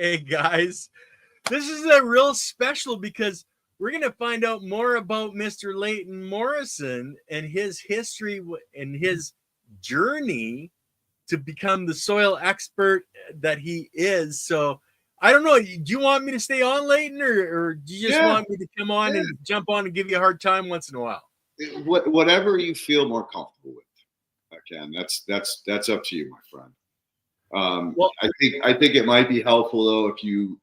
Hey guys, this is a real special because we're going to find out more about Mr. Leighton Morrison and his history and his journey to become the soil expert that he is. So I don't know. Do you want me to stay on, Leighton, or do you just Yeah, want me to come on yeah. and jump on and give you a hard time once in a while? Whatever you feel more comfortable with, Ken. That's up to you, my friend. Well, I think it might be helpful though if you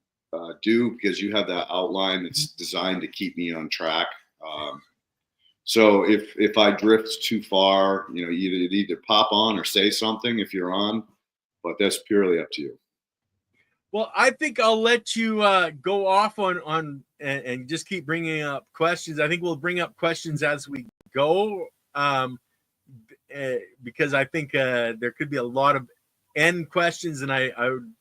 do, because you have that outline that's designed to keep me on track. So if I drift too far, either pop on or say something if you're on, but that's purely up to you. Well, I think I'll let you go off on and just keep bringing up questions. I think we'll bring up questions as we go, because I think there could be a lot of end questions, and I would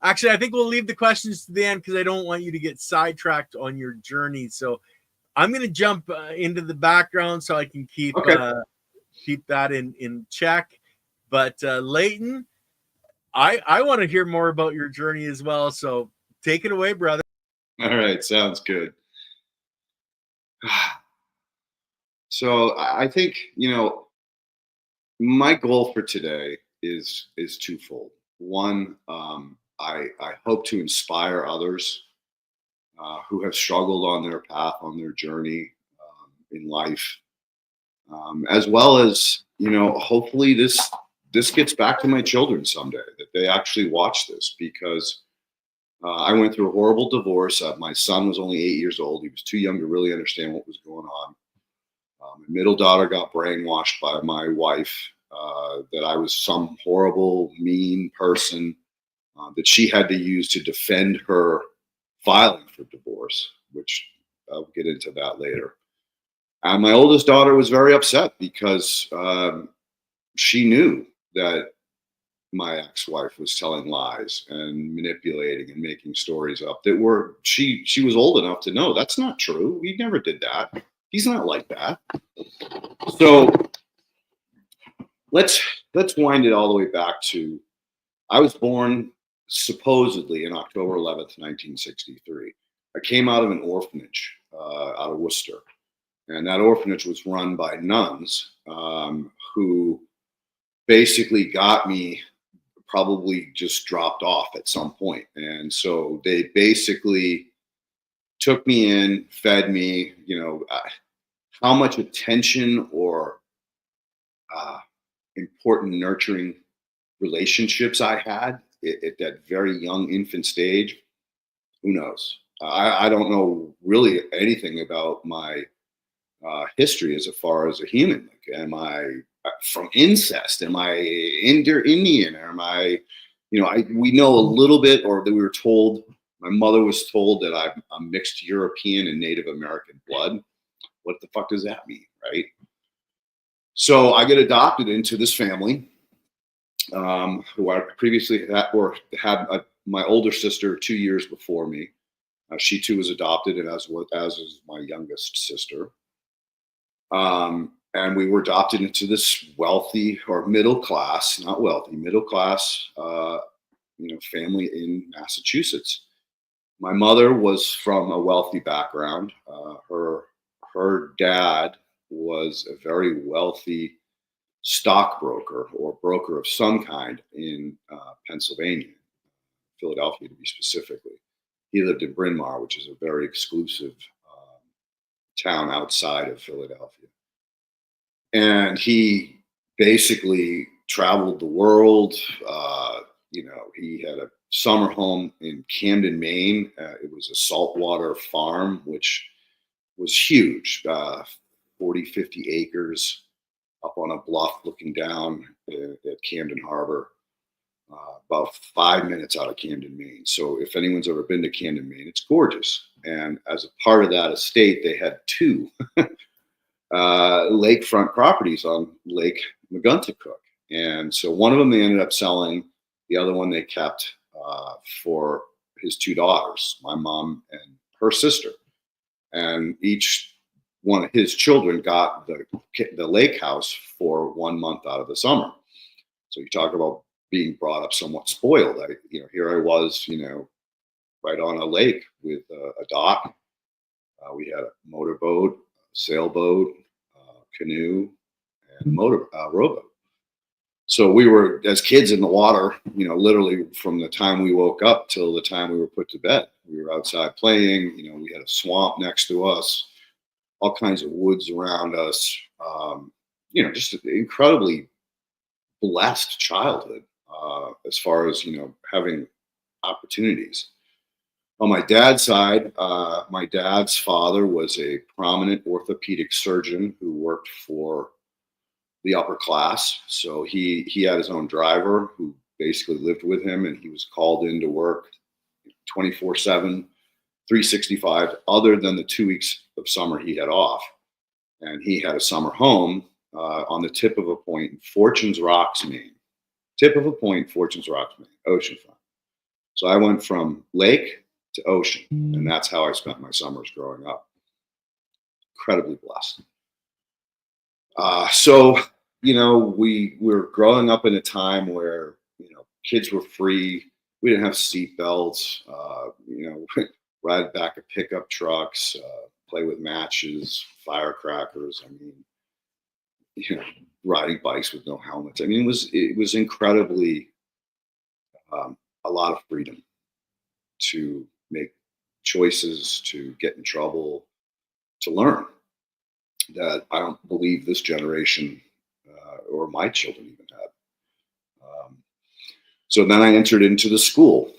actually I think we'll leave the questions to the end because I don't want you to get sidetracked on your journey. So I'm going to jump into the background so I can keep Okay. keep that in check. But Leighton, I want to hear more about your journey as well. So take it away, brother. All right. Sounds good. So I think, my goal for today is twofold. One, I hope to inspire others who have struggled on their path, on their journey in life, as well as hopefully this gets back to my children someday, that they actually watch this, because I went through a horrible divorce. My son was only 8 years old. He was too young to really understand what was going on. My middle daughter got brainwashed by my wife that I was some horrible, mean person that she had to use to defend her filing for divorce, which I'll get into that later. And my oldest daughter was very upset because she knew that my ex-wife was telling lies and manipulating and making stories up that were she was old enough to know that's not true. We never did that. He's not like that. So let's wind it all the way back to, I was born supposedly on October 11th, 1963. I came out of an orphanage out of Worcester, and that orphanage was run by nuns who basically got me, probably just dropped off at some point. And so they basically took me in, fed me, how much attention or important nurturing relationships I had at that very young infant stage, who knows? I don't know really anything about my history as far as a human. Like, am I from incest? Am I Indian? Am I, we know a little bit, or that we were told, my mother was told that I'm mixed European and Native American blood. What the fuck does that mean, right? So I get adopted into this family, who I previously had my older sister 2 years before me. She too was adopted, and as is my youngest sister. And we were adopted into this wealthy, or middle class, not wealthy, middle class, family in Massachusetts. My mother was from a wealthy background. Her dad was a very wealthy stockbroker, or broker of some kind, in Pennsylvania, Philadelphia to be specifically. He lived in Bryn Mawr, which is a very exclusive town outside of Philadelphia. And he basically traveled the world. He had a summer home in Camden, Maine. It was a saltwater farm, which was huge, 40, 50 acres up on a bluff looking down at Camden Harbor, about 5 minutes out of Camden, Maine. So if anyone's ever been to Camden, Maine, it's gorgeous. And as a part of that estate, they had two lakefront properties on Lake Maguntacook. And so one of them they ended up selling, the other one they kept for his two daughters, my mom and her sister. And each one of his children got the lake house for 1 month out of the summer. So you talk about being brought up somewhat spoiled. Here I was, right on a lake with a dock. We had a motorboat, sailboat, canoe, and rowboat. So we were, as kids, in the water, literally from the time we woke up till the time we were put to bed. We were outside playing. We had a swamp next to us, all kinds of woods around us. Just an incredibly blessed childhood as far as, having opportunities. On my dad's side, my dad's father was a prominent orthopedic surgeon who worked for the upper class. So he had his own driver who basically lived with him, and he was called in to work 24/7, 365, other than the 2 weeks of summer he had off. And he had a summer home on the tip of a point in Fortunes Rocks, Maine. Tip of a point, Fortunes Rocks, Maine, oceanfront. So I went from lake to ocean, and that's how I spent my summers growing up. Incredibly blessed. So we were growing up in a time where kids were free. We didn't have seat belts. Ride back of pickup trucks, play with matches, firecrackers. I mean, riding bikes with no helmets. I mean, it was incredibly a lot of freedom to make choices, to get in trouble, to learn, that I don't believe this generation or my children even had. So then I entered into the school.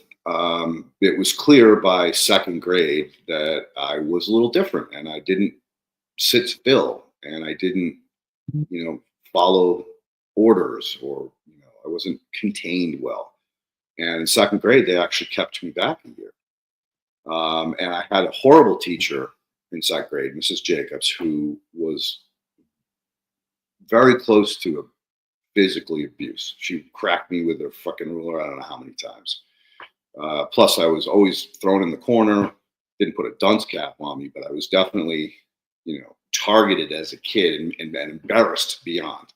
It was clear by second grade that I was a little different, and I didn't sit still, and I didn't, follow orders, or I wasn't contained well. And in second grade, they actually kept me back a year. And I had a horrible teacher in second grade, Mrs. Jacobs, who was very close to a physically abuse. She cracked me with a fucking ruler, I don't know how many times. Plus, I was always thrown in the corner. Didn't put a dunce cap on me, but I was definitely, targeted as a kid and embarrassed beyond.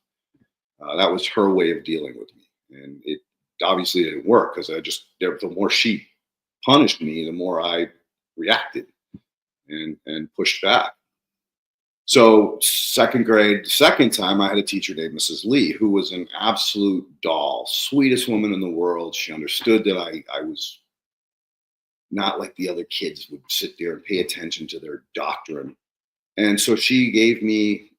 That was her way of dealing with me, and it obviously didn't work because the more she punished me, the more I reacted and pushed back. So second grade, second time, I had a teacher named Mrs. Lee, who was an absolute doll, sweetest woman in the world. She understood that I was not like the other kids would sit there and pay attention to their doctrine. And so she gave me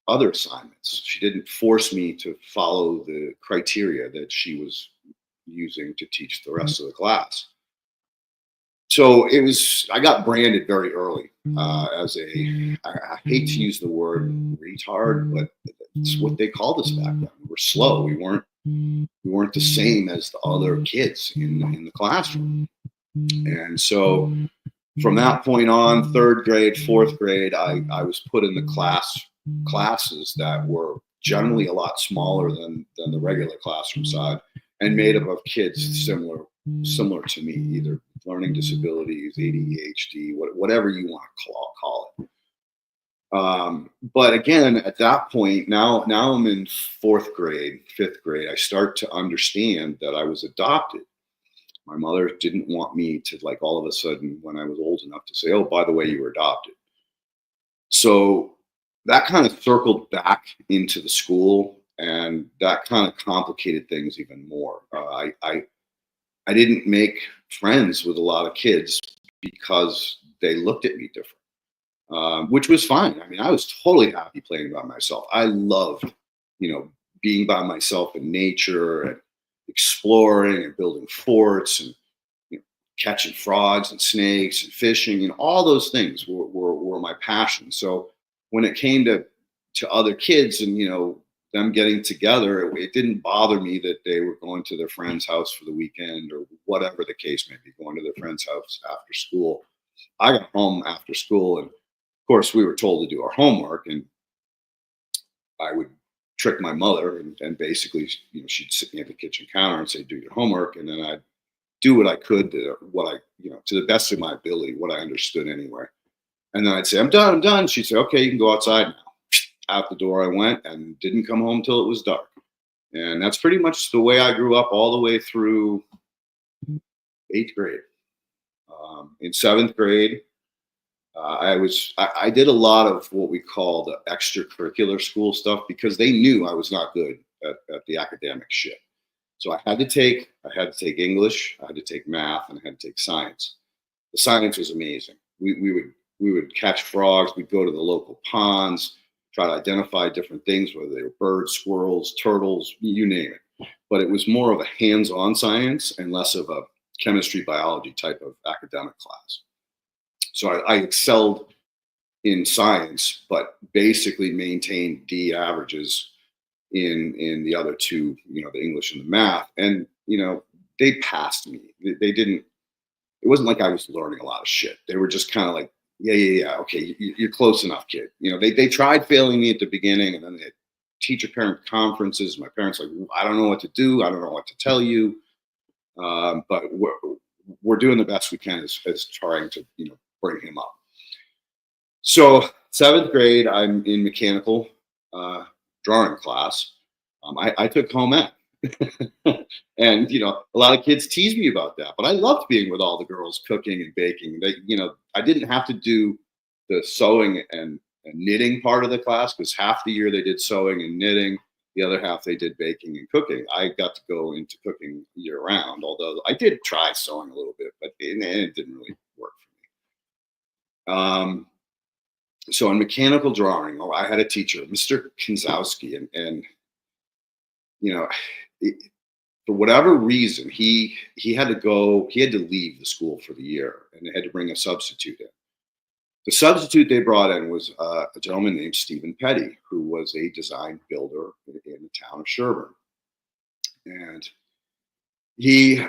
other assignments. She didn't force me to follow the criteria that she was using to teach the rest of the class. So I got branded very early as I hate to use the word retard, but it's what they called us back then. We were slow. We weren't the same as the other kids in the classroom. And so from that point on, third grade, fourth grade, I was put in the classes that were generally a lot smaller than the regular classroom side, and made up of kids similar to me, either learning disabilities, ADHD, whatever you want to call it. But again, at that point, now I'm in fourth grade, fifth grade, I start to understand that I was adopted. My mother didn't want me to, like, all of a sudden, when I was old enough, to say, oh, by the way, you were adopted. So that kind of circled back into the school, and that kind of complicated things even more. I didn't make friends with a lot of kids because they looked at me different, which was fine. I mean, I was totally happy playing by myself. I loved, being by myself in nature and exploring and building forts and catching frogs and snakes and fishing, all those things were my passion. So when it came to other kids and them getting together, it didn't bother me that they were going to their friend's house for the weekend or whatever the case may be, going to their friend's house after school. I got home after school, and of course we were told to do our homework, and I would trick my mother and basically, she'd sit me at the kitchen counter and say, do your homework. And then I'd do what I could to the best of my ability, what I understood anyway. And then I'd say, I'm done. She'd say, okay, you can go outside now. Out the door I went, and didn't come home till it was dark. And that's pretty much the way I grew up all the way through 8th grade. In seventh grade, I did a lot of what we call the extracurricular school stuff because they knew I was not good at the academic shit. So I had to take English, I had to take math, and I had to take science. The science was amazing. We would catch frogs. We'd go to the local ponds, try to identify different things, whether they were birds, squirrels, turtles, you name it. But it was more of a hands-on science and less of a chemistry, biology type of academic class. So I excelled in science, but basically maintained D averages in the other two, the English and the math. And, they passed me. They didn't, it wasn't like I was learning a lot of shit. They were just kind of like, yeah. Okay. You're close enough, kid. They tried failing me at the beginning, and then they had teacher parent conferences. My parents like, I don't know what to do. I don't know what to tell you. But we're doing the best we can as trying to, bring him up. So seventh grade, I'm in mechanical drawing class. I took home ec. And a lot of kids tease me about that, but I loved being with all the girls cooking and baking. I didn't have to do the sewing and knitting part of the class because half the year they did sewing and knitting, the other half they did baking and cooking. I got to go into cooking year round, although I did try sewing a little bit, but it didn't really work for me. So in mechanical drawing, I had a teacher, Mr. Kinzowski, and for whatever reason, he had to leave the school for the year, and they had to bring a substitute in. The substitute they brought in was a gentleman named Stephen Petty, who was a design builder in the town of Sherburne. And he,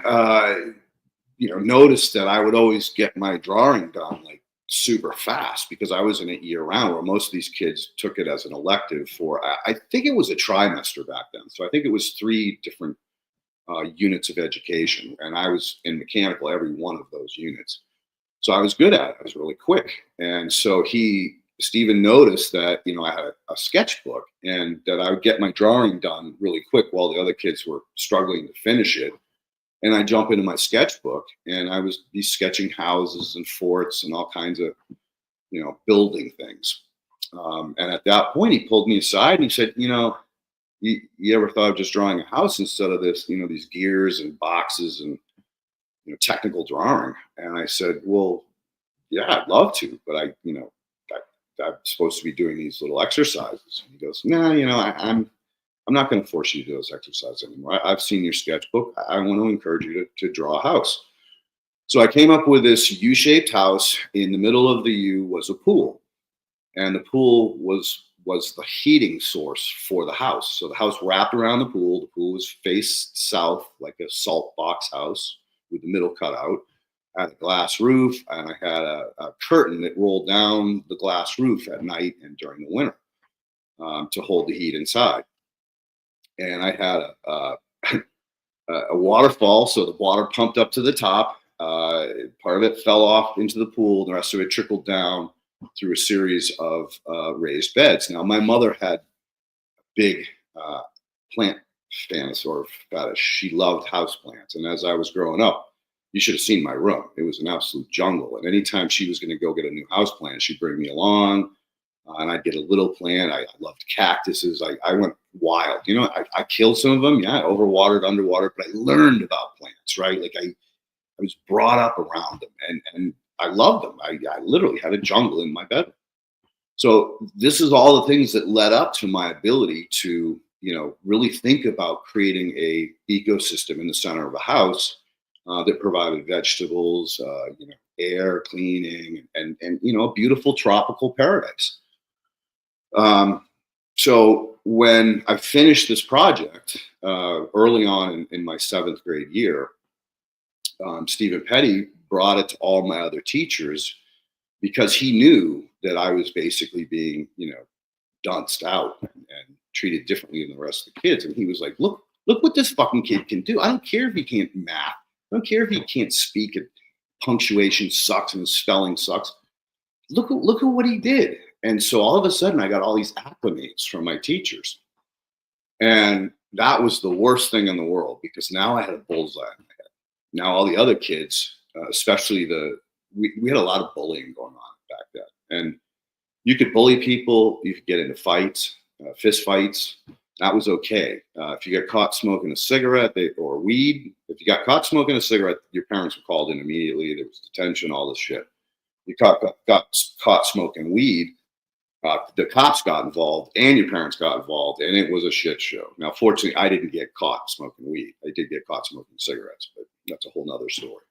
noticed that I would always get my drawing done like super fast because I was in it year round, where most of these kids took it as an elective for, I think it was a trimester back then. So I think it was 3 different units of education. And I was in mechanical every one of those units. So I was good at it. I was really quick. And so Stephen noticed that, I had a sketchbook and that I would get my drawing done really quick while the other kids were struggling to finish it. And I jump into my sketchbook and I was sketching houses and forts and all kinds of, building things. And at that point, he pulled me aside and he said, you ever thought of just drawing a house instead of this, these gears and boxes and, technical drawing? And I said, well, yeah, I'd love to, but I'm supposed to be doing these little exercises. And he goes, no, I'm not going to force you to do those exercises anymore. I've seen your sketchbook. I want to encourage you to draw a house. So I came up with this U-shaped house. In the middle of the U was a pool, and the pool was the heating source for the house. So the house wrapped around the pool. The pool was faced south like a salt box house with the middle cut out. I had a glass roof, and I had a curtain that rolled down the glass roof at night and during the winter to hold the heat inside. And I had a waterfall, so the water pumped up to the top. Part of it fell off into the pool. The rest of it trickled down through a series of raised beds. Now, my mother had a big plant fetish. She loved houseplants. And as I was growing up, you should have seen my room. It was an absolute jungle. And anytime she was going to go get a new houseplant, she'd bring me along. And I'd get a little plant. I loved cactuses. I went wild. I killed some of them. Yeah, overwatered, underwater. But I learned about plants, right? Like I was brought up around them. And I loved them. I literally had a jungle in my bedroom. So this is all the things that led up to my ability to, really think about creating a ecosystem in the center of a house that provided vegetables, air, cleaning, and a beautiful tropical paradise. So when I finished this project early on in my 7th grade year, Stephen Petty brought it to all my other teachers because he knew that I was basically being, dunced out and treated differently than the rest of the kids. And he was like, look what this fucking kid can do. I don't care if he can't math. I don't care if he can't speak and punctuation sucks and spelling sucks. Look at what he did. And so all of a sudden I got all these acclimates from my teachers. And that was the worst thing in the world because now I had a bullseye in my head. Now all the other kids especially we had a lot of bullying going on back then. And you could bully people, you could get into fights, fist fights. That was okay. If you got caught smoking a cigarette or weed, if you got caught smoking a cigarette, your parents were called in immediately. There was detention, all this shit. You got caught smoking weed, the cops got involved and your parents got involved, and it was a shit show. Now, fortunately, I didn't get caught smoking weed. I did get caught smoking cigarettes, but that's a whole nother story.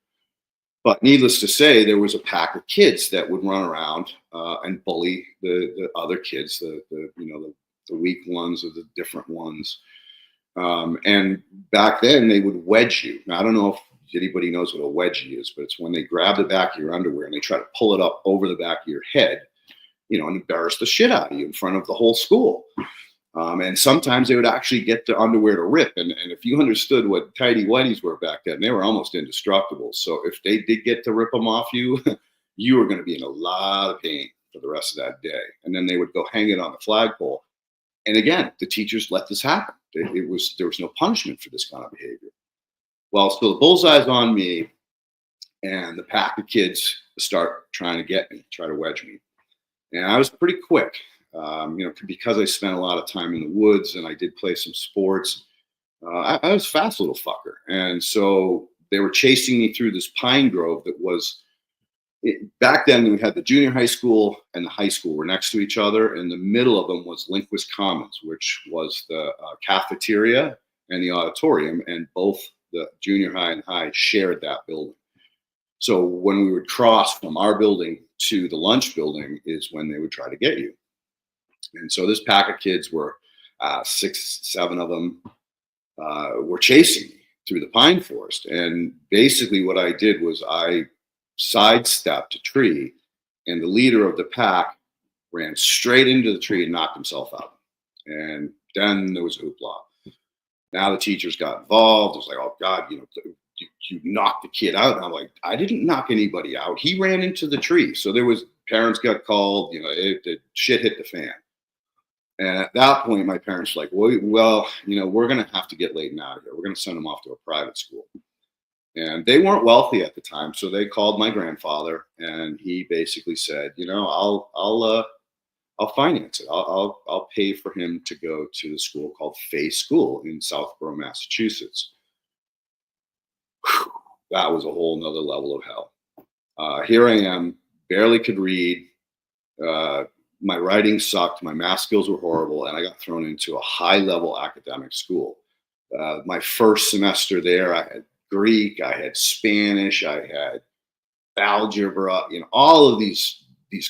But needless to say, there was a pack of kids that would run around and bully the other kids, the weak ones or the different ones. And back then, they would wedge you. Now, I don't know if anybody knows what a wedgie is, but it's when they grab the back of your underwear and they try to pull it up over the back of your head, and embarrass the shit out of you in front of the whole school. And sometimes they would actually get the underwear to rip. And if you understood what tighty whities were back then, they were almost indestructible. So if they did get to rip them off you, you were going to be in a lot of pain for the rest of that day. And then they would go hang it on the flagpole. And again, the teachers let this happen. There was no punishment for this kind of behavior. Well, so the bullseye's on me, and the pack of kids start trying to get me, try to wedge me. And I was pretty quick. Because I spent a lot of time in the woods and I did play some sports, I was a fast little fucker. And so they were chasing me through this pine grove that was, back then we had the junior high school and the high school were next to each other. In the middle of them was Lindquist Commons, which was the cafeteria and the auditorium. And both the junior high and high shared that building. So when we would cross from our building to the lunch building is when they would try to get you. And so this pack of kids were 6, 7 of them were chasing me through the pine forest. And basically what I did was I sidestepped a tree, and the leader of the pack ran straight into the tree and knocked himself out. And then there was a hoopla. Now the teachers got involved. It was like, oh God, you knocked the kid out. And I'm like, I didn't knock anybody out. He ran into the tree. So there was, parents got called, the shit hit the fan. And at that point, my parents were like, well, we're going to have to get Leighton out of here. We're going to send him off to a private school. And they weren't wealthy at the time. So they called my grandfather, and he basically said, I'll finance it. I'll pay for him to go to the school called Fay School in Southborough, Massachusetts. Whew, that was a whole nother level of hell. Here I am, barely could read. My writing sucked. My math skills were horrible, and I got thrown into a high-level academic school. My first semester there, I had Greek, I had Spanish, I had algebra, all of these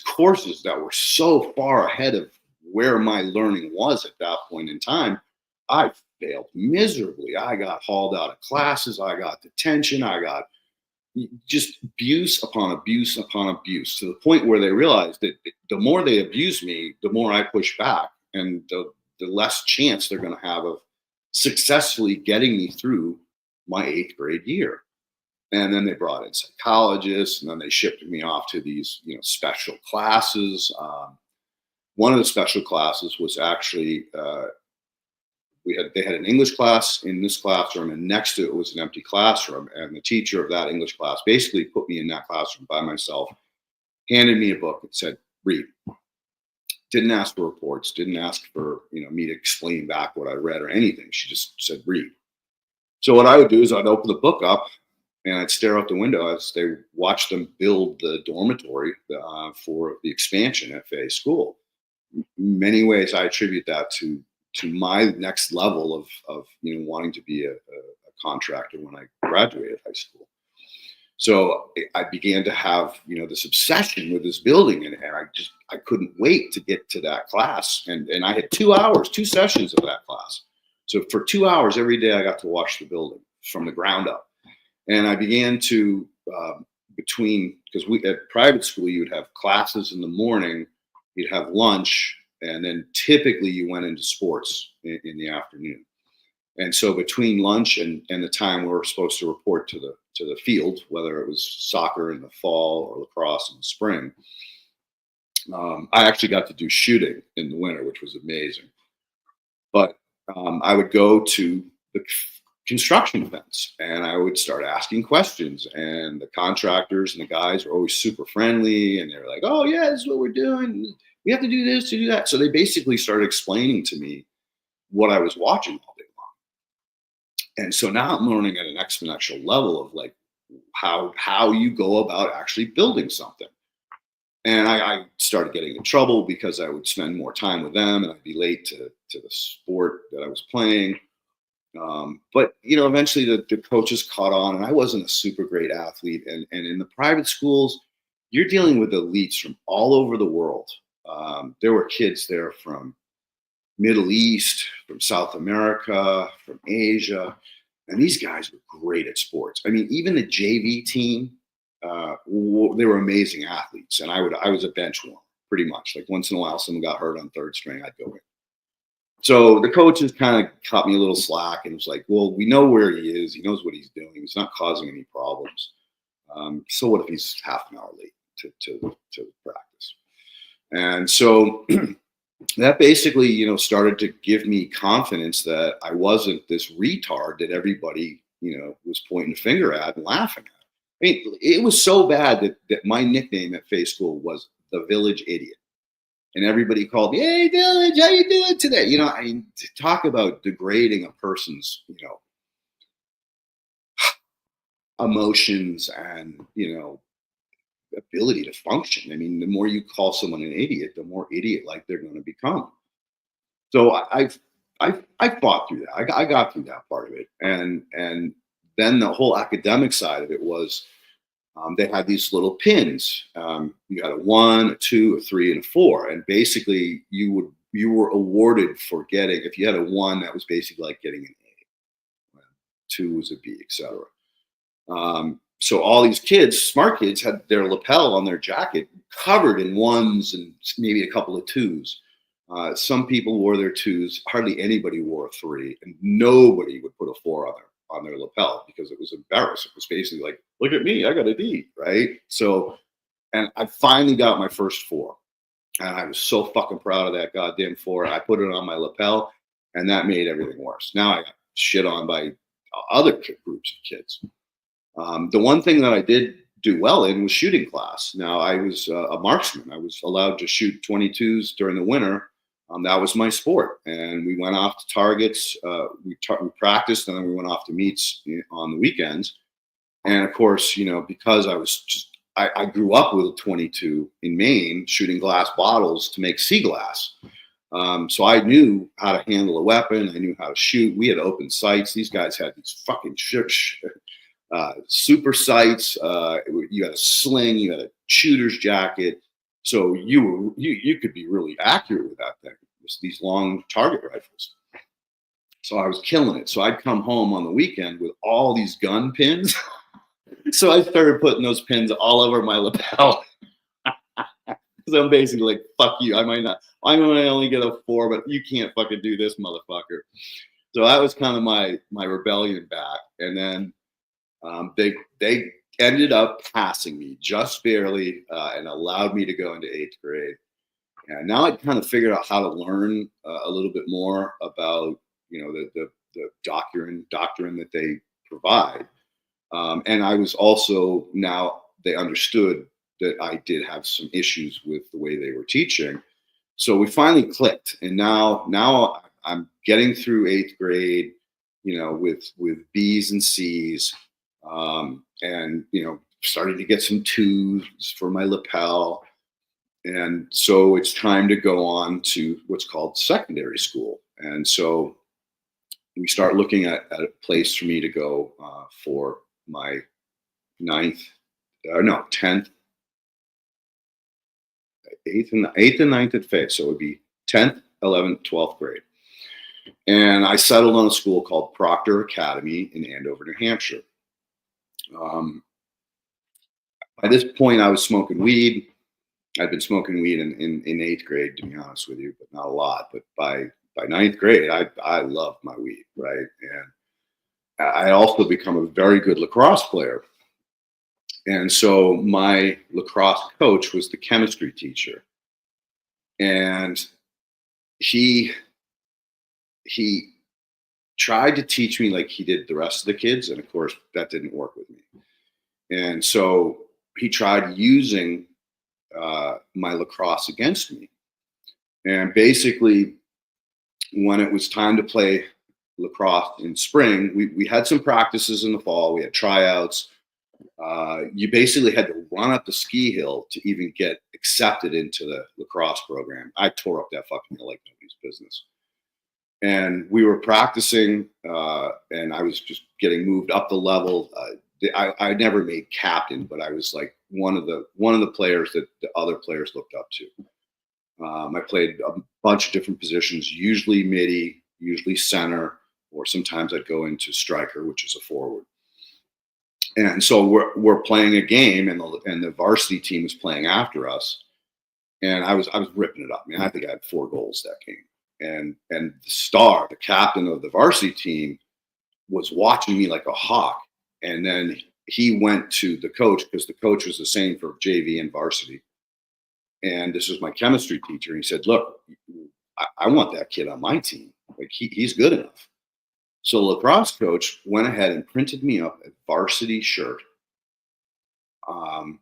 courses that were so far ahead of where my learning was at that point in time. I failed miserably. I got hauled out of classes. I got detention. I got just abuse upon abuse upon abuse, to the point where they realized that the more they abuse me, the more I push back, and the less chance they're going to have of successfully getting me through my 8th grade year. And then they brought in psychologists, and then they shipped me off to these, special classes. One of the special classes was actually, they had an English class in this classroom, and next to it was an empty classroom. And the teacher of that English class basically put me in that classroom by myself, handed me a book and said, read. Didn't ask for reports, didn't ask for, me to explain back what I read or anything. She just said, read. So what I would do is I'd open the book up and I'd stare out the window as they watched them build the dormitory for the expansion at Fay School. In many ways, I attribute that to my next level of wanting to be a contractor when I graduated high school. So I began to have this obsession with this building, and I couldn't wait to get to that class. And I had 2 hours, 2 sessions of that class. So for 2 hours every day, I got to watch the building from the ground up. And I began to because we at private school, you would have classes in the morning, you'd have lunch, and then typically you went into sports in the afternoon. And so between lunch and the time we were supposed to report to the field, whether it was soccer in the fall or lacrosse in the spring, I actually got to do shooting in the winter, which was amazing. But I would go to construction fence, and I would start asking questions, and the contractors and the guys were always super friendly, and they were like, oh yeah, this is what we're doing, we have to do this to do that. So they basically started explaining to me what I was watching all day long. And so now I'm learning at an exponential level of like how you go about actually building something. And I started getting in trouble because I would spend more time with them and I'd be late to the sport that I was playing. But eventually the coaches caught on, and I wasn't a super great athlete. And in the private schools, you're dealing with elites from all over the world. There were kids there from Middle East, from South America, from Asia, and these guys were great at sports. I mean, even the JV team, they were amazing athletes, and I was a bench warmer pretty much. Like once in a while, someone got hurt on third string, I'd go in. So the coaches kind of cut me a little slack and was like, well, we know where he is. He knows what he's doing. He's not causing any problems. So what if he's half an hour late to practice? And so that basically, started to give me confidence that I wasn't this retard that everybody, was pointing a finger at and laughing at. I mean, it was so bad that my nickname at Faith School was the Village Idiot. And everybody called me, hey, Village, how you doing today? I mean, to talk about degrading a person's, emotions and, ability to function. I mean, the more you call someone an idiot, the more idiot-like they're going to become. So I fought through that. I got through that part of it. And then the whole academic side of it was, they had these little pins. You had a 1, a 2, a 3, and a 4, and basically you were awarded for getting. If you had a 1, that was basically like getting an A. 2 was a B, etc. So all these kids, smart kids, had their lapel on their jacket covered in 1s and maybe a couple of 2s. Some people wore their 2s. Hardly anybody wore a 3, and nobody would put a 4 on their lapel because it was embarrassing. It was basically like, look at me, I got a D, right? So, and I finally got my first 4. And I was so fucking proud of that goddamn 4. I put it on my lapel, and that made everything worse. Now I got shit on by other groups of kids. The one thing that I did do well in was shooting class. Now I was a marksman. I was allowed to shoot 22s during the winter. That was my sport, and we went off to targets. We practiced, and then we went off to meets on the weekends. And of course, because I grew up with a 22 in Maine, shooting glass bottles to make sea glass. So I knew how to handle a weapon. I knew how to shoot. We had open sights. These guys had these fucking super sights. You had a sling. You had a shooter's jacket. So you could be really accurate with that thing. These long target rifles. So I was killing it. So I'd come home on the weekend with all these gun pins. So I started putting those pins all over my lapel. So I'm basically like, fuck you. I might only get a 4, but you can't fucking do this, motherfucker. So that was kind of my rebellion back. And then they ended up passing me just barely and allowed me to go into 8th grade. And now I'd kind of figured out how to learn a little bit more about, the doctrine that they provide. And I was also, now they understood that I did have some issues with the way they were teaching. So we finally clicked. And now I'm getting through 8th grade, with B's and C's, and, starting to get some 2s for my lapel. And so it's time to go on to what's called secondary school. And so we start looking at a place for me to go for my 10th, 8th and 9th at Faith. So it would be 10th, 11th, 12th grade. And I settled on a school called Proctor Academy in Andover, New Hampshire. By this point, I was smoking weed. I'd been smoking weed in 8th grade, to be honest with you, but not a lot. But by 9th grade, I loved my weed, right? And I also become a very good lacrosse player. And so my lacrosse coach was the chemistry teacher. And he tried to teach me like he did the rest of the kids. And of course, that didn't work with me. And so he tried using my lacrosse against me. And basically, when it was time to play lacrosse in spring, we had some practices in the fall. We had tryouts. You basically had to run up the ski hill to even get accepted into the lacrosse program. I tore up that fucking hill like nobody's business. And we were practicing, and I was just getting moved up the level. I never made captain, but I was like one of the players that the other players looked up to. I played a bunch of different positions, usually midi, usually center, or sometimes I'd go into striker, which is a forward. And so we're playing a game, and the varsity team was playing after us, and I was ripping it up. I mean, I think I had 4 goals that game. And the captain of the varsity team, was watching me like a hawk. And then he went to the coach, because the coach was the same for JV and varsity. And this was my chemistry teacher. And he said, look, I want that kid on my team. Like he's good enough. So the lacrosse coach went ahead and printed me up a varsity shirt. And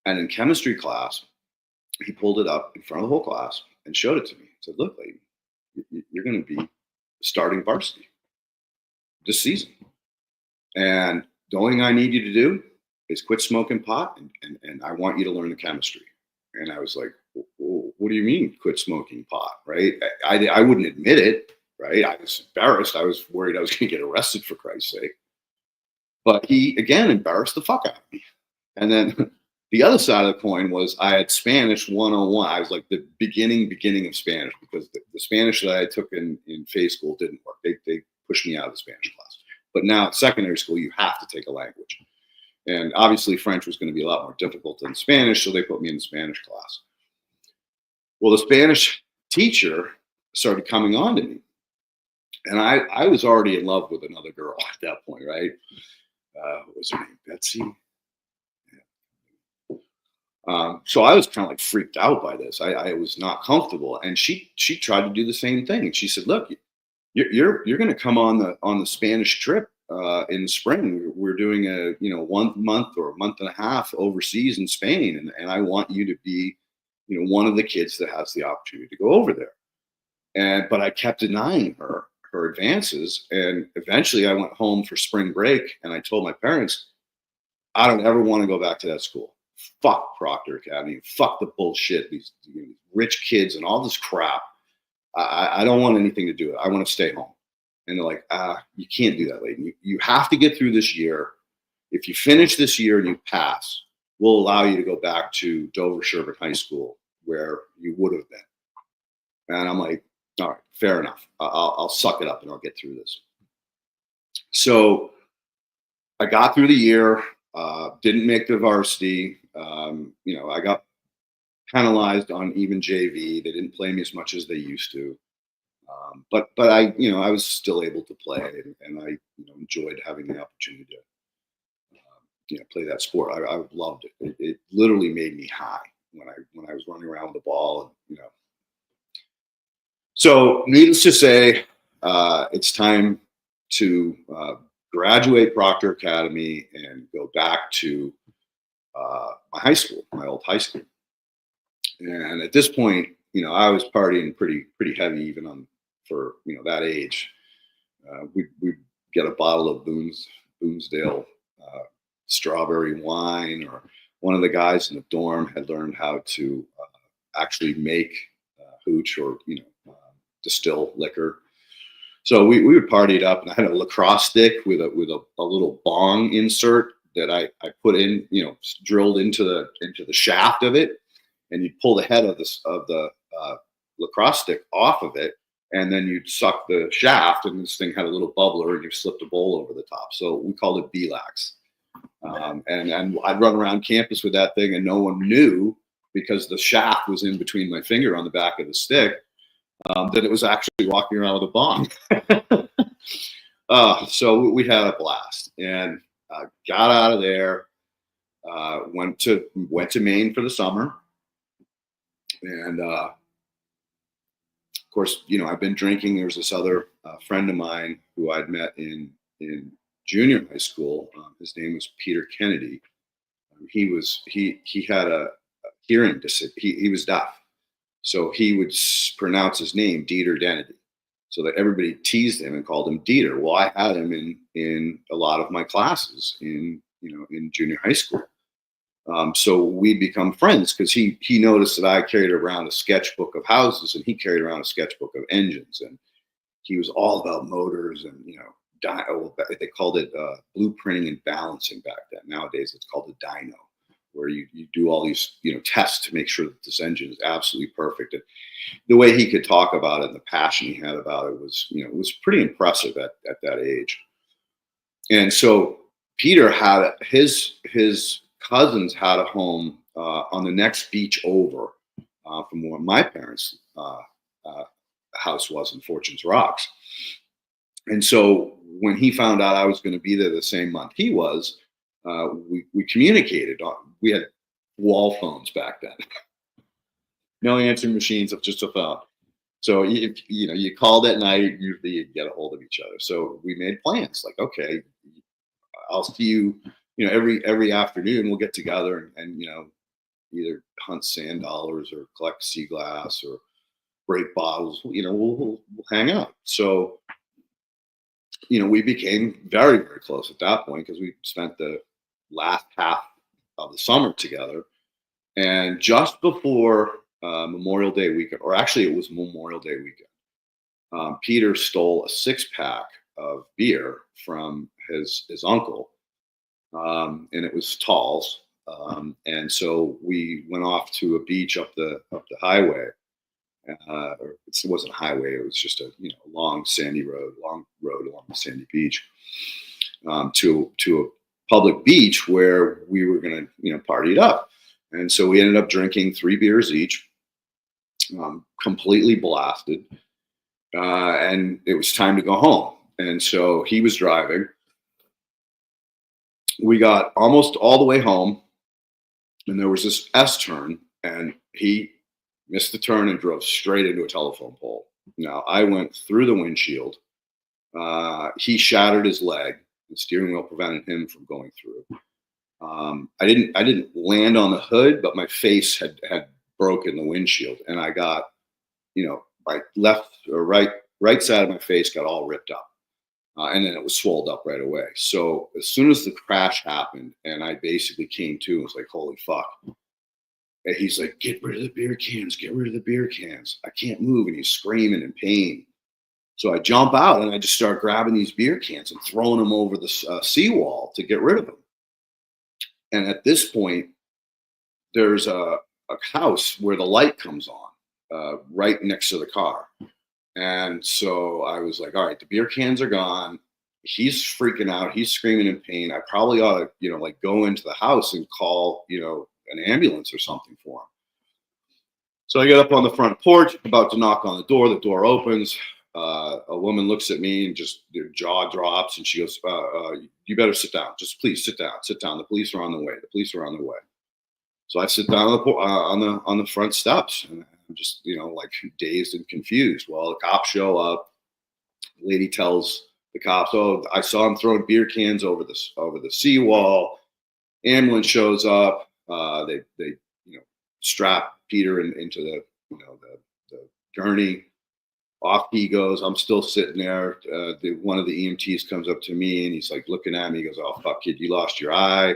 in chemistry class, he pulled it up in front of the whole class and showed it to me. He said, look, Leighton, you're going to be starting varsity this season. And the only thing I need you to do is quit smoking pot, and I want you to learn the chemistry. And I was like, what do you mean quit smoking pot, right? I wouldn't admit it, right? I was embarrassed. I was worried I was going to get arrested, for Christ's sake. But he, again, embarrassed the fuck out of me. And then the other side of the coin was I had Spanish 101. I was like the beginning of Spanish, because the Spanish that I took in phase school didn't work. They pushed me out of the Spanish class. But now at secondary school, you have to take a language. And obviously French was going to be a lot more difficult than Spanish, so they put me in the Spanish class. Well, the Spanish teacher started coming on to me. And I was already in love with another girl at that point, right? What was her name? Betsy? Yeah. So I was kind of like freaked out by this. I was not comfortable. And she tried to do the same thing. And she said, look, you're going to come on the Spanish trip in the spring. We're doing a 1 month or a month and a half overseas in Spain, and I want you to be one of the kids that has the opportunity to go over there. But I kept denying her advances, and eventually I went home for spring break, and I told my parents, I don't ever want to go back to that school. Fuck Proctor Academy. Fuck the bullshit. These rich kids and all this crap. I don't want anything to do with it. I want to stay home. And they're like, you can't do that, Leighton. You have to get through this year. If you finish this year and you pass, we'll allow you to go back to Dover Sherburne High School, where you would have been. And I'm like, all right, fair enough. I'll suck it up and I'll get through this. So I got through the year, didn't make the varsity. I got penalized on even JV. They didn't play me as much as they used to. But I was still able to play, and I enjoyed having the opportunity to play that sport. I loved it. It literally made me high when I was running around with the ball, and So needless to say, it's time to graduate Proctor Academy and go back to my high school, my old high school. And at this point, I was partying pretty heavy, even for that age. We'd get a bottle of Boomsdale strawberry wine, or one of the guys in the dorm had learned how to actually make hooch, or distill liquor. So we would party it up, and I had a lacrosse stick with a little bong insert that I put in, drilled into the shaft of it, and you'd pull the head of the lacrosse stick off of it, and then you'd suck the shaft, and this thing had a little bubbler, and you slipped a bowl over the top. So we called it B-Lax. And I'd run around campus with that thing, and no one knew, because the shaft was in between my finger on the back of the stick, that it was actually walking around with a bong. So we had a blast, and got out of there, went to Maine for the summer, and course, I've been drinking. There's this other friend of mine who I'd met in junior high school. His name was Peter Kennedy. He had a hearing he was deaf, so he would pronounce his name Dieter Dennedy, so that everybody teased him and called him Dieter. Well, I had him in a lot of my classes in junior high school. So we become friends because he noticed that I carried around a sketchbook of houses and he carried around a sketchbook of engines, and he was all about motors and they called it blueprinting and balancing back then. Nowadays it's called a dyno, where you do all these tests to make sure that this engine is absolutely perfect. And the way he could talk about it and the passion he had about it was was pretty impressive at that age. And so Peter had his cousins had a home on the next beach over from where my parents' house was in Fortune's Rocks. And so when he found out I was going to be there the same month he was, we communicated. We had wall phones back then, no answering machines, just a phone. So if you called at night, usually you'd get a hold of each other. So we made plans like, okay, I'll see you. Every afternoon we'll get together and either hunt sand dollars or collect sea glass or break bottles. We'll hang out. So we became very, very close at that point because we spent the last half of the summer together. And just before Memorial Day weekend, or actually it was Memorial Day weekend, Peter stole a 6-pack of beer from his uncle. And it was Tall's. And so we went off to a beach up the highway. Or it wasn't a highway. It was just a long road along the sandy beach to a public beach where we were going to party it up. And so we ended up drinking 3 beers each, completely blasted, and it was time to go home. And so he was driving. We got almost all the way home, and there was this S-turn, and he missed the turn and drove straight into a telephone pole. Now, I went through the windshield. He shattered his leg. The steering wheel prevented him from going through. I didn't land on the hood, but my face had broken the windshield, and I got, my left or right side of my face got all ripped up. And then it was swelled up right away. So as soon as the crash happened and I basically came to, it was like, holy fuck. And he's like, get rid of the beer cans, get rid of the beer cans. I can't move. And he's screaming in pain. So I jump out and I just start grabbing these beer cans and throwing them over the seawall to get rid of them. And at this point, there's a house where the light comes on right next to the car. And so I was like, all right, the beer cans are gone. He's freaking out. He's screaming in pain. I probably ought to, go into the house and call, an ambulance or something for him. So I get up on the front porch, about to knock on the door. The door opens. A woman looks at me and just their jaw drops. And she goes, you better sit down. Just please sit down. Sit down. The police are on the way. The police are on the way. So I sit down on the front steps. And I'm just, like dazed and confused. Well, the cops show up. The lady tells the cops, "Oh, I saw him throwing beer cans over the seawall." Ambulance shows up. They strap Peter into the gurney. Off he goes. I'm still sitting there. One of the EMTs comes up to me and he's like looking at me. He goes, "Oh fuck, kid, you lost your eye.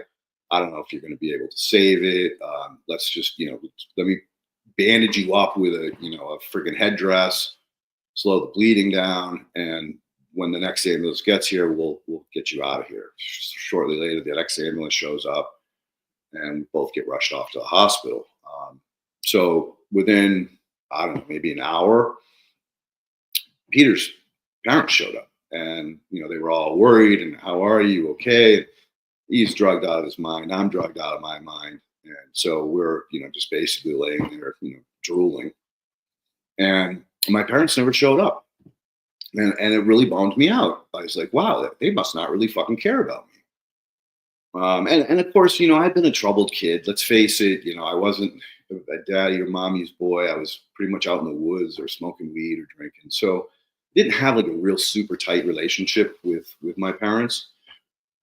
I don't know if you're going to be able to save it. Let's just let me bandage you up with a friggin' headdress, slow the bleeding down, and when the next ambulance gets here, we'll get you out of here." Shortly later, the next ambulance shows up, and both get rushed off to the hospital. So within, I don't know, maybe an hour, Peter's parents showed up, and they were all worried. And how are you? Okay. He's drugged out of his mind. I'm drugged out of my mind. And so we're, just basically laying there, drooling. And my parents never showed up. And it really bummed me out. I was like, wow, they must not really fucking care about me. And of course, I'd been a troubled kid. Let's face it, I wasn't, a daddy or mommy's boy. I was pretty much out in the woods or smoking weed or drinking. So didn't have like a real super tight relationship with my parents.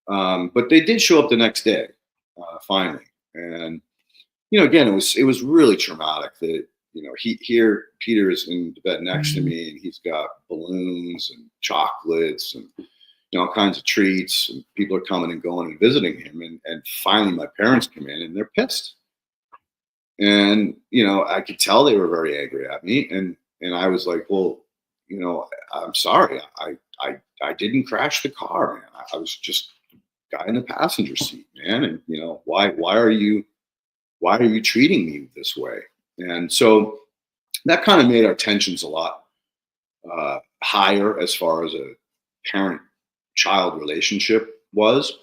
But they did show up the next day, finally. And, again, it was really traumatic that, here Peter is in the bed next to me, and he's got balloons and chocolates and, all kinds of treats, and people are coming and going and visiting him. And finally my parents come in and they're pissed. And, I could tell they were very angry at me. And I was like, well, I'm sorry. I didn't crash the car, man. I was just a guy in the passenger seat, man. And, why are you treating me this way? And so that kind of made our tensions a lot higher as far as a parent-child relationship was.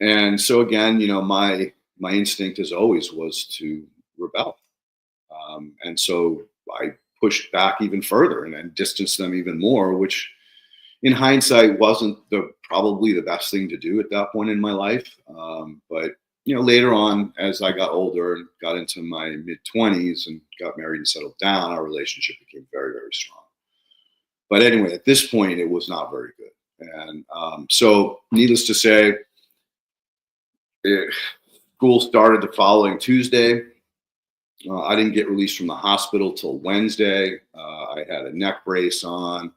And so again, my instinct as always was to rebel. And so I pushed back even further and distanced them even more, which in hindsight wasn't probably the best thing to do at that point in my life. But later on, as I got older and got into my mid-20s and got married and settled down, our relationship became very, very strong. But anyway, at this point, it was not very good. And so needless to say, school started the following Tuesday. I didn't get released from the hospital till Wednesday. I had a neck brace on.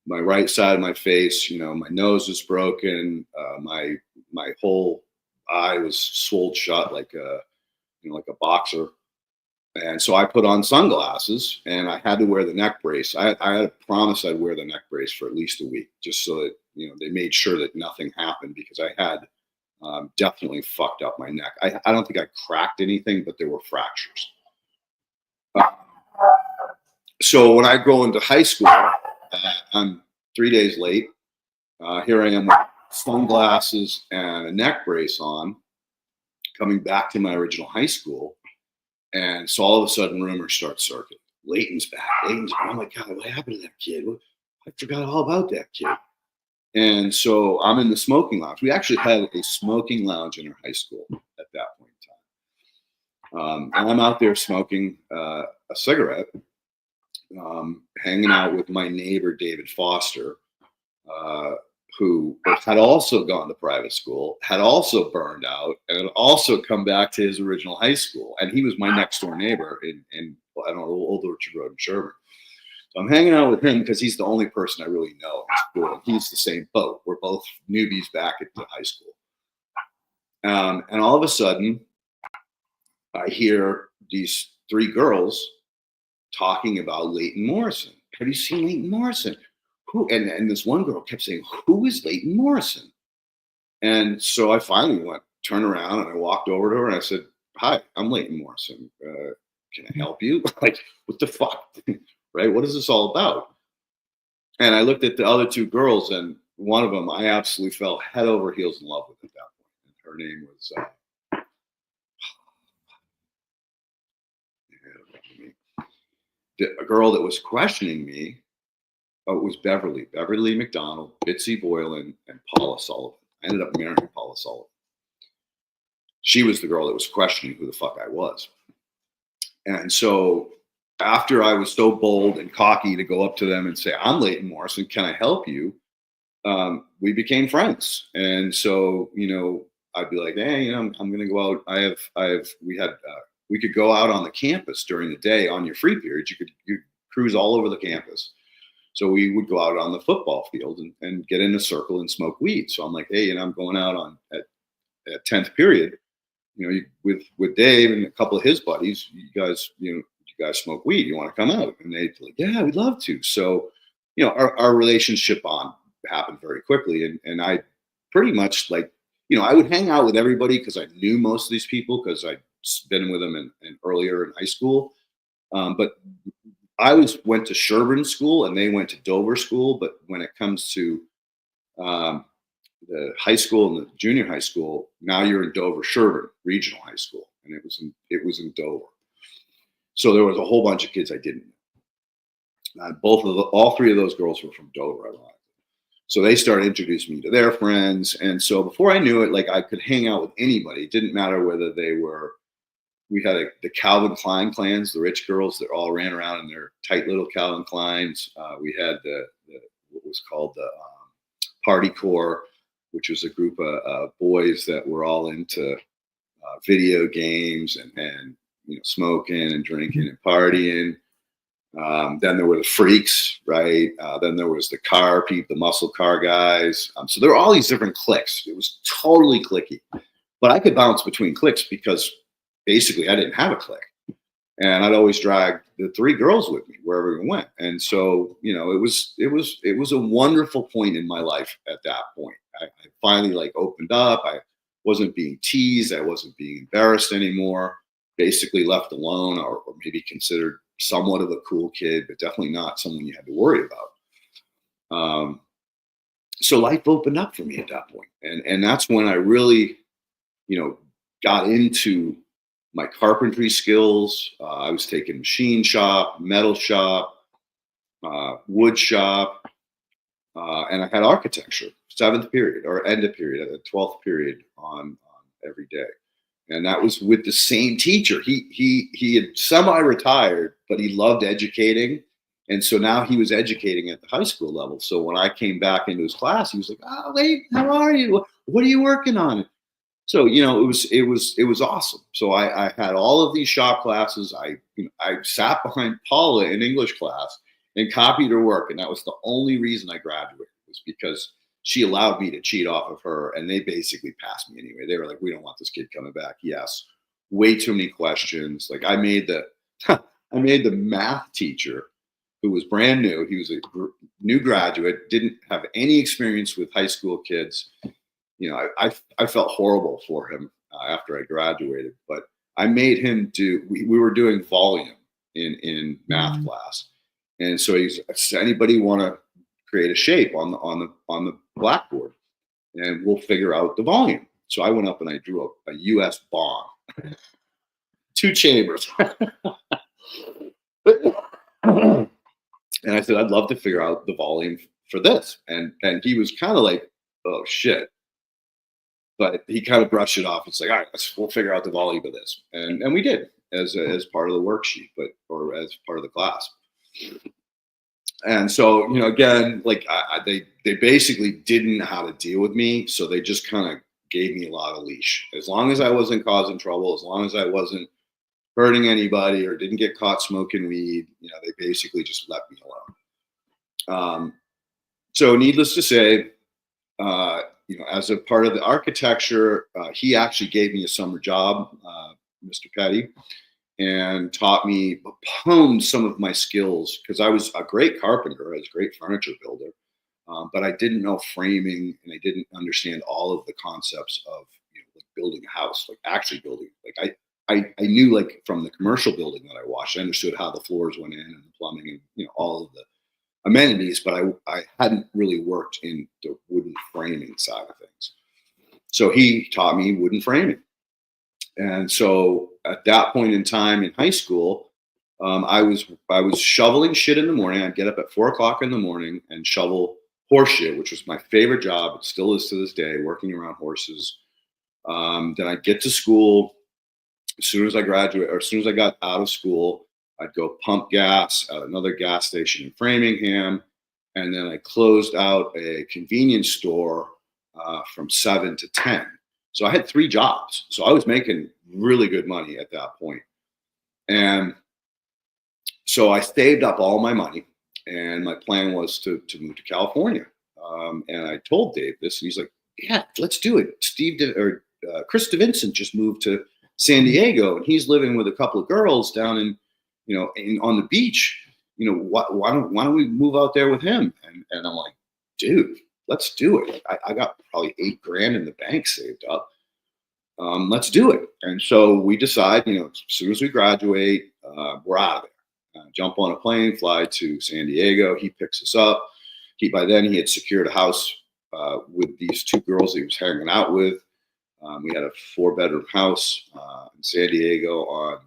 My right side of my face, my nose was broken. My whole eye was swollen shut like a boxer. And so I put on sunglasses, and I had to wear the neck brace. I had promised I'd wear the neck brace for at least a week, just so that they made sure that nothing happened, because I had definitely fucked up my neck. I don't think I cracked anything, but there were fractures. So when I go into high school, I'm 3 days late. Here I am with sunglasses and a neck brace on, coming back to my original high school. And so all of a sudden, rumors start circulating. Leighton's back. Leighton's back. Oh my God, what happened to that kid? I forgot all about that kid. And so I'm in the smoking lounge. We actually had a smoking lounge in our high school at that point in time. And I'm out there smoking a cigarette, hanging out with my neighbor, David Foster, who had also gone to private school, had also burned out, and had also come back to his original high school. And he was my next door neighbor in I don't know, Old Orchard Road in Sherburne. So I'm hanging out with him because he's the only person I really know in school. He's the same boat. We're both newbies back at the high school. And all of a sudden, I hear these three girls talking about Leighton Morrison. Have you seen Leighton Morrison? Who? And this one girl kept saying, who is Leighton Morrison? And so I finally turned around and I walked over to her and I said, hi, I'm Leighton Morrison. Can I help you? Like, what the fuck? Right? What is this all about? And I looked at the other two girls, and one of them I absolutely fell head over heels in love with at that point. And her name was a girl that was questioning me. Oh, it was Beverly McDonald, Bitsy Boylan, and Paula Sullivan. I ended up marrying Paula Sullivan. She was the girl that was questioning who the fuck I was. And so after I was so bold and cocky to go up to them and say, I'm Leighton Morrison, can I help you? We became friends. And so, I'd be like, hey, I'm going to go out. We could go out on the campus during the day on your free periods. You cruise all over the campus. So we would go out on the football field and get in a circle and smoke weed. So I'm like, hey, I'm going out at 10th period, with Dave and a couple of his buddies. You guys smoke weed. You want to come out? And they'd be like, yeah, we'd love to. So, our relationship bond happened very quickly. And I pretty much I would hang out with everybody because I knew most of these people because I'd been with them in earlier in high school. But I went to Sherburne School and they went to Dover School. But when it comes to the high school and the junior high school, now you're in Dover Sherburne Regional High School, and it was in Dover. So there was a whole bunch of kids I didn't know. All three of those girls were from Dover, ironically. So they started introducing me to their friends, and so before I knew it, I could hang out with anybody. It didn't matter whether they were we had the Calvin Klein clans, the rich girls that all ran around in their tight little Calvin Kleins. We had the what was called the Party Corps, which was a group of boys that were all into video games and smoking and drinking and partying. Then there were the freaks, right? Then there was the car people, the muscle car guys. So there were all these different cliques. It was totally cliquey, but I could bounce between cliques because basically I didn't have a clique, and I'd always drag the three girls with me wherever we went. And so it was a wonderful point in my life at that point. I finally like opened up. I wasn't being teased. I wasn't being embarrassed anymore. Basically left alone, or maybe considered somewhat of a cool kid, but definitely not someone you had to worry about. So life opened up for me at that point. And that's when I really, got into my carpentry skills. I was taking machine shop, metal shop, wood shop, and I had architecture, 7th period or end of period, the 12th period on every day. And that was with the same teacher. He had semi-retired, but he loved educating. And so now he was educating at the high school level. So when I came back into his class, he was like, "Oh, Leighton, how are you? What are you working on?" So, it was awesome. So I had all of these shop classes. I sat behind Paula in English class and copied her work. And that was the only reason I graduated, was because she allowed me to cheat off of her, and they basically passed me anyway. They were like, "We don't want this kid coming back." Yes. Way too many questions. Like I made the math teacher, who was brand new. He was a new graduate, didn't have any experience with high school kids. I felt horrible for him after I graduated, but I made him we were doing volume in math class. And so he's, "Does anybody want to create a shape on the blackboard, and we'll figure out the volume?" So I went up and I drew a US bomb, 2 chambers. And I said, "I'd love to figure out the volume for this." And he was kind of like, "Oh shit." But he kind of brushed it off. It's like, "All right, we'll figure out the volume of this." And we did as part of the worksheet, or as part of the class. And so, again, like they basically didn't know how to deal with me. So they just kind of gave me a lot of leash. As long as I wasn't causing trouble, as long as I wasn't hurting anybody or didn't get caught smoking weed, they basically just let me alone. So needless to say, as a part of the architecture, he actually gave me a summer job, Mr. Petty, and taught me, honed some of my skills, because I was a great carpenter, I was a great furniture builder, but I didn't know framing, and I didn't understand all of the concepts of like building a house, like actually building. Like I knew, like, from the commercial building that I watched, I understood how the floors went in and the plumbing and all of the amenities, but I hadn't really worked in the wooden framing side of things. So he taught me wooden framing. And so at that point in time in high school, I was shoveling shit in the morning. I'd get up at 4 o'clock in the morning and shovel horse shit, which was my favorite job. It still is to this day, working around horses. Then I'd get to school. As soon as I graduated, or as soon as I got out of school, I'd go pump gas at another gas station in Framingham. And then I closed out a convenience store from 7 to 10. So I had 3 jobs. So I was making really good money at that point. And so I saved up all my money, and my plan was to move to California. And I told Dave this, and he's like, "Yeah, let's do it." Chris DeVincent just moved to San Diego, and he's living with a couple of girls down in on the beach. Why don't we move out there with him? And I'm like, "Dude, let's do it. I got probably $8,000 in the bank saved up. Let's do it." And so we decide, as soon as we graduate, we're out of there. Jump on a plane, fly to San Diego. He picks us up. By then he had secured a house with these 2 girls he was hanging out with. We had a 4-bedroom house in San Diego on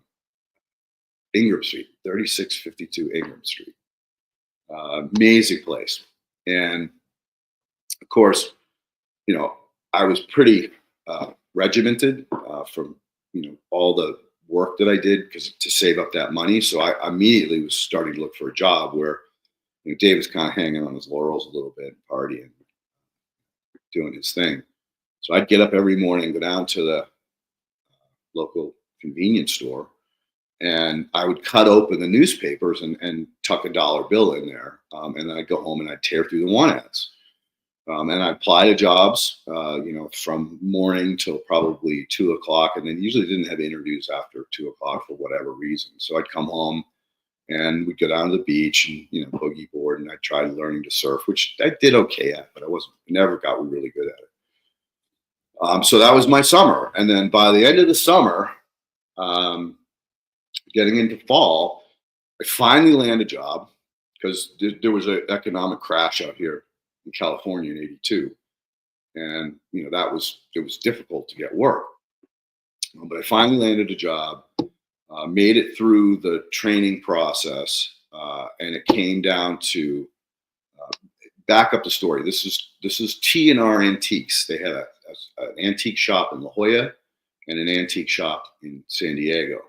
Ingram Street, 3652 Ingram Street. Amazing place. And of course, I was pretty regimented from all the work that I did to save up that money. So I immediately was starting to look for a job where, you know, Dave was kind of hanging on his laurels a little bit, partying, doing his thing. So I'd get up every morning, go down to the local convenience store, and I would cut open the newspapers and tuck a dollar bill in there. And then I'd go home and I'd tear through the want ads. And I apply to jobs, you know, from morning till probably 2 o'clock, and then usually didn't have interviews after 2 o'clock for whatever reason. So I'd come home and we'd go down to the beach and, you know, boogie board, and I tried learning to surf, which I did okay at, but I never got really good at it. So that was my summer, and then by the end of the summer, getting into fall, I finally landed a job because there was an economic crash out here in California in '82, and you know it was difficult to get work. But I finally landed a job, made it through the training process, and it came down to back up the story. This is T&R Antiques. They had an antique shop in La Jolla and an antique shop in San Diego,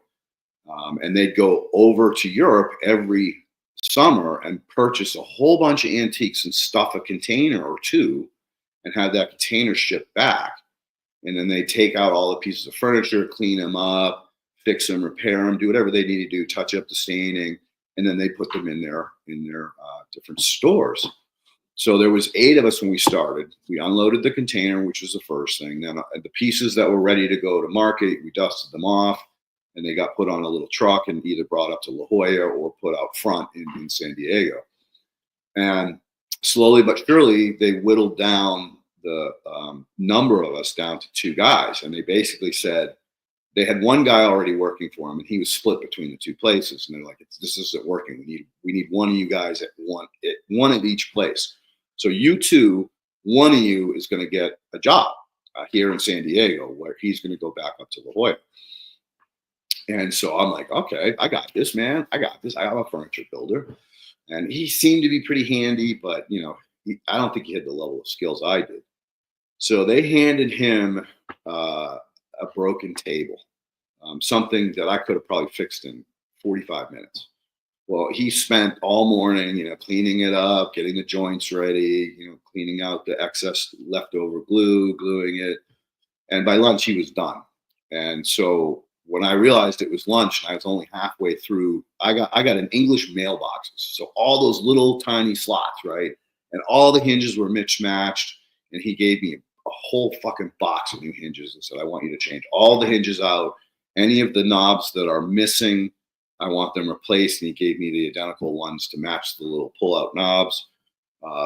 and they'd go over to Europe every summer and purchase a whole bunch of antiques and stuff a container or two and have that container shipped back. And then they take out all the pieces of furniture, clean them up, fix them, repair them, do whatever they need to do, touch up the staining, and then they put them in their different stores. So there was 8 of us when we started. We unloaded the container, which was the first thing. Then the pieces that were ready to go to market, we dusted them off, and they got put on a little truck and either brought up to La Jolla or put out front in San Diego. And slowly but surely, they whittled down the number of us down to 2 guys. And they basically said they had one guy already working for them, and he was split between the 2 places. And they're like, "This isn't working. We need one of you guys at one at each place. So you 2, one of you is going to get a job here in San Diego, where he's going to go back up to La Jolla." And so I'm like, okay, I got this, man. I got this. I'm a furniture builder. And he seemed to be pretty handy, but, you know, I don't think he had the level of skills I did. So they handed him a broken table, something that I could have probably fixed in 45 minutes. Well, he spent all morning, you know, cleaning it up, getting the joints ready, you know, cleaning out the excess leftover glue, gluing it. And by lunch, he was done. And so when I realized it was lunch and I was only halfway through, I got an English mailboxes. So all those little tiny slots, right? And all the hinges were mismatched. And he gave me a whole fucking box of new hinges and said, "I want you to change all the hinges out. Any of the knobs that are missing, I want them replaced." And he gave me the identical ones to match the little pull-out knobs.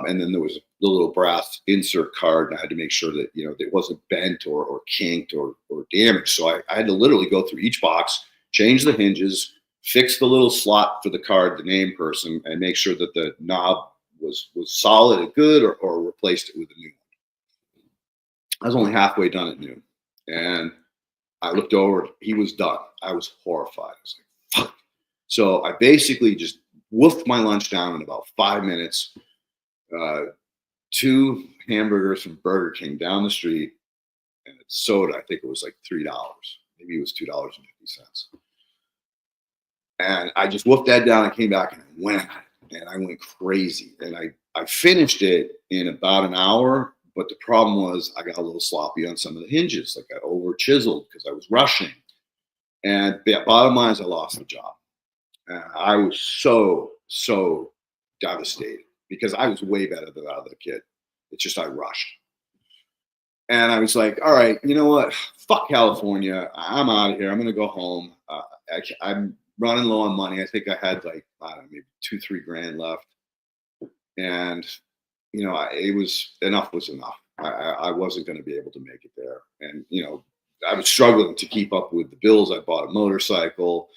And then there was the little brass insert card, and I had to make sure that, you know, it wasn't bent or kinked or damaged. So I had to literally go through each box, change the hinges, fix the little slot for the card, the name person, and make sure that the knob was solid and good, or replaced it with a new one. I was only halfway done at noon, and I looked over. He was done. I was horrified. I was like, fuck. So I basically just woofed my lunch down in about 5 minutes. 2 hamburgers from Burger King down the street, and a soda. I think it was like $3. Maybe it was $2.50. And I just woofed that down and came back and I went at it, and I went crazy. And I finished it in about an hour, but the problem was I got a little sloppy on some of the hinges. Like I over chiseled because I was rushing. And the bottom line is I lost the job. And I was so devastated, because I was way better than that other kid. It's just I rushed. And I was like, all right, you know what? Fuck California. I'm out of here. I'm going to go home. I'm running low on money. I think I had like, I don't know, maybe $2-3 grand left. And, you know, it was enough was enough. I wasn't going to be able to make it there. And, you know, I was struggling to keep up with the bills. I bought a motorcycle.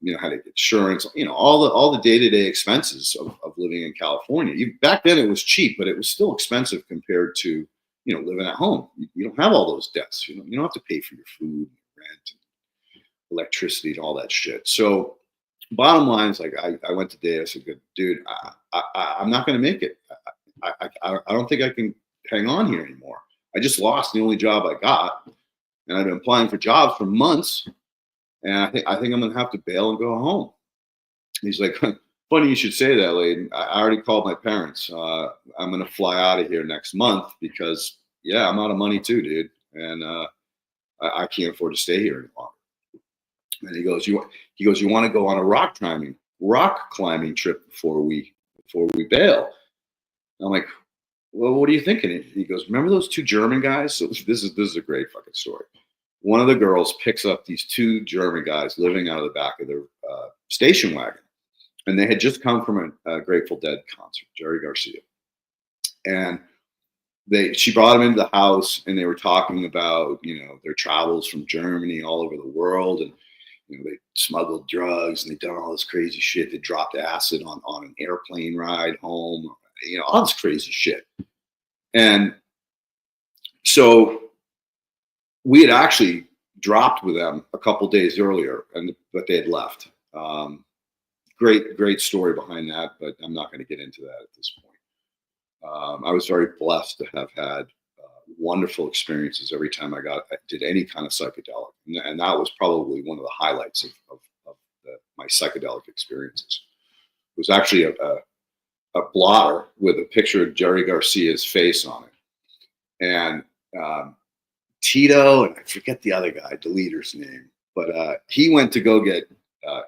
You know, had to get insurance, you know, all the day-to-day expenses of living in California. Back then it was cheap, but it was still expensive compared to, you know, living at home. You don't have all those debts. You don't have to pay for your food, rent, electricity, and all that shit. So bottom line is, like, I went to Dave. I said, "Dude, I'm not going to make it. I don't think I can hang on here anymore. I just lost the only job I got, and I've been applying for jobs for months. And I think I'm gonna have to bail and go home. He's like, funny you should say that, Leighton. I already called my parents. I'm gonna fly out of here next month because yeah, I'm out of money too, dude, and I can't afford to stay here any longer. And he goes, you want to go on a rock climbing trip before we bail? I'm like, well, what are you thinking? He goes, remember those two German guys? So this is a great fucking story. One of the girls picks up these two German guys living out of the back of their station wagon, and they had just come from a Grateful Dead concert, Jerry Garcia, and she brought them into the house, and they were talking about their travels from Germany all over the world, and they smuggled drugs and they done all this crazy shit. They dropped acid on an airplane ride home, all this crazy shit. And so we had actually dropped with them a couple days earlier, but they had left. Great story behind that, but I'm not going to get into that at this point. I was very blessed to have had wonderful experiences every time I did any kind of psychedelic, and that was probably one of the highlights of my psychedelic experiences. It was actually a blotter with a picture of Jerry Garcia's face on it, and Tito, and I forget the other guy, the leader's name, but he went to go get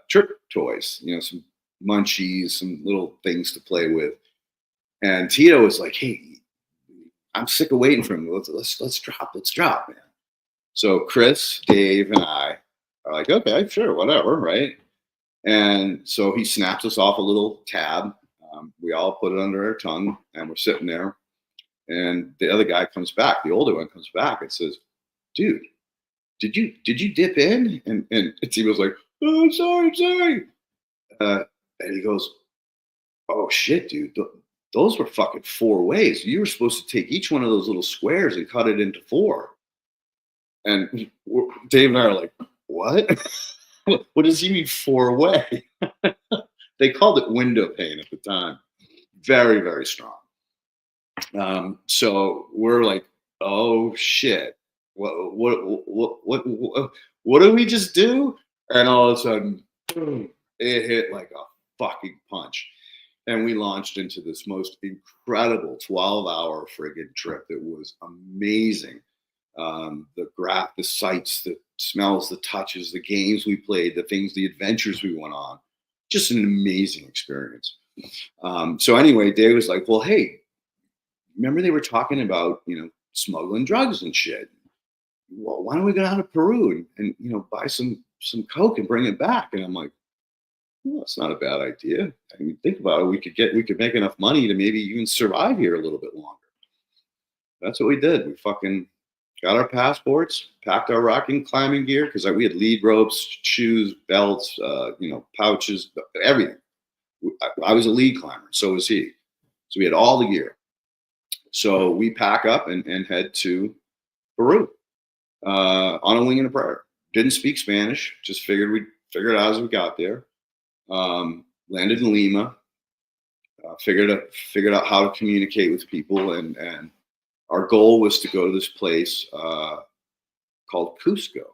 trip toys, some munchies, some little things to play with, and Tito was like, "Hey, I'm sick of waiting for him. Let's drop, man." So Chris, Dave, and I are like, okay, sure, whatever, right? And so he snaps us off a little tab. We all put it under our tongue, and we're sitting there. And the other guy comes back, the older one comes back and says, "Dude, did you dip in?" And he was like, "Oh, I'm sorry. And he goes, "Oh shit, dude. Those were fucking 4 ways. You were supposed to take each one of those little squares and cut it into 4. And Dave and I are like, "What? What does he mean 4-way?" They called it window pane at the time. Very, very strong. So we're like, "Oh shit! What did we just do?" And all of a sudden, boom, it hit like a fucking punch. And we launched into this most incredible 12-hour friggin' trip that was amazing. The sights, the smells, the touches, the games we played, the adventures we went on. Just an amazing experience. So anyway, Dave was like, "Well, hey, remember they were talking about, smuggling drugs and shit. Well, why don't we go down to Peru and buy some coke and bring it back?" And I'm like, "Well, that's not a bad idea. I mean, think about it. We could make enough money to maybe even survive here a little bit longer." That's what we did. We fucking got our passports, packed our rocking climbing gear because we had lead ropes, shoes, belts, pouches, everything. I was a lead climber, so was he. So we had all the gear. So we pack up and head to Peru on a wing and a prayer. Didn't speak Spanish. Just figured we'd figure it out as we got there. Landed in Lima, figured out how to communicate with people, and our goal was to go to this place called Cusco.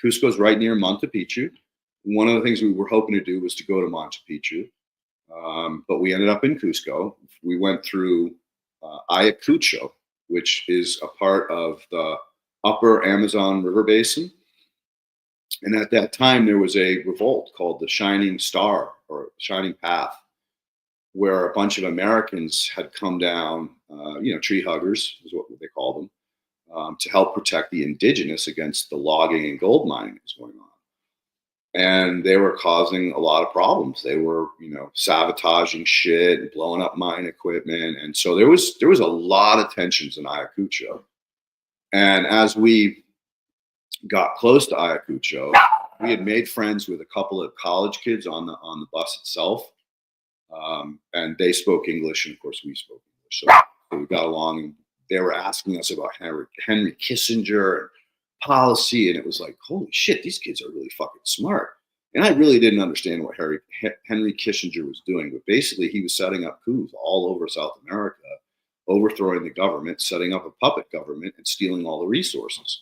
Cusco's right near Machu Picchu. One of the things we were hoping to do was to go to Machu Picchu, but we ended up in Cusco. We went through Ayacucho, which is a part of the upper Amazon River Basin. And at that time, there was a revolt called the Shining Star or Shining Path, where a bunch of Americans had come down, tree huggers is what they called them, to help protect the indigenous against the logging and gold mining that was going on. And they were causing a lot of problems. They were, sabotaging shit and blowing up mine equipment. And so there was a lot of tensions in Ayacucho. And as we got close to Ayacucho, we had made friends with a couple of college kids on the bus itself, and they spoke English, and of course we spoke English. So we got along, and they were asking us about Henry Kissinger and policy, and it was like, holy shit, these kids are really fucking smart. And I really didn't understand what Henry Kissinger was doing, but basically he was setting up coups all over South America, overthrowing the government, setting up a puppet government, and stealing all the resources,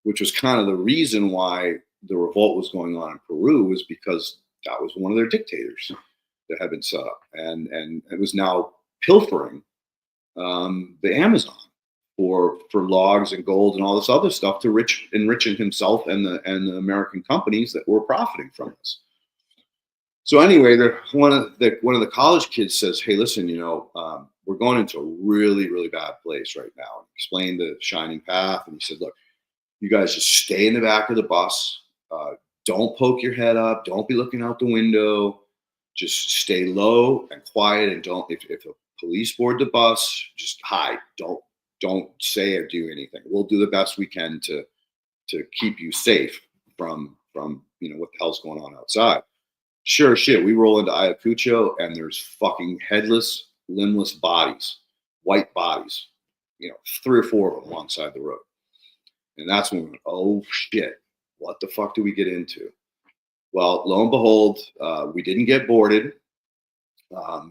which was kind of the reason why the revolt was going on in Peru was because that was one of their dictators that had been set up, and it was now pilfering the Amazon for logs and gold and all this other stuff to enriching himself and the American companies that were profiting from this. So anyway, one of the college kids says, "Hey, listen, we're going into a really, really bad place right now." And explained the shining path, and he said, "Look, you guys just stay in the back of the bus. Don't poke your head up. Don't be looking out the window. Just stay low and quiet. And don't if a police board the bus, just hide. Don't say or do anything. We'll do the best we can to keep you safe from what the hell's going on outside." Sure shit, we roll into Ayacucho and there's fucking headless, limbless bodies, white bodies, 3 or 4 of them alongside the road. And that's when we went, oh shit, what the fuck do we get into? Well, lo and behold, we didn't get boarded.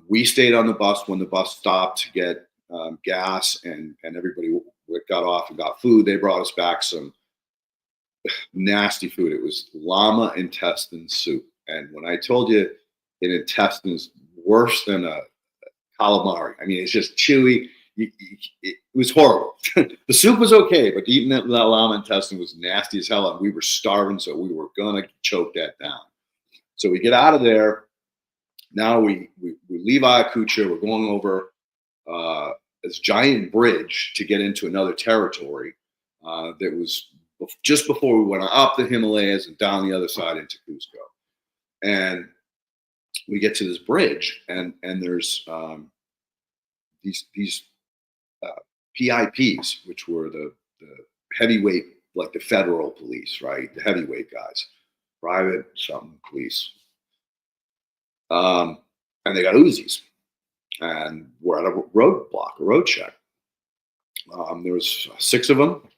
We stayed on the bus when the bus stopped to get gas, and everybody got off and got food. They brought us back some nasty food. It was llama intestine soup. And when I told you an intestine is worse than a calamari, I mean, it's just chewy. It was horrible. The soup was okay, but eating that llama intestine was nasty as hell, and we were starving, so we were gonna choke that down. So we get out of there. Now we leave Ayacucho. We're going over this giant bridge to get into another territory that was just before we went up the Himalayas and down the other side into Cusco. And we get to this bridge, and there's these PIPs, which were the heavyweight, like the federal police, right? The heavyweight guys, private something police. And they got Uzis, and we're at a roadblock, a road check. There was 6 of them.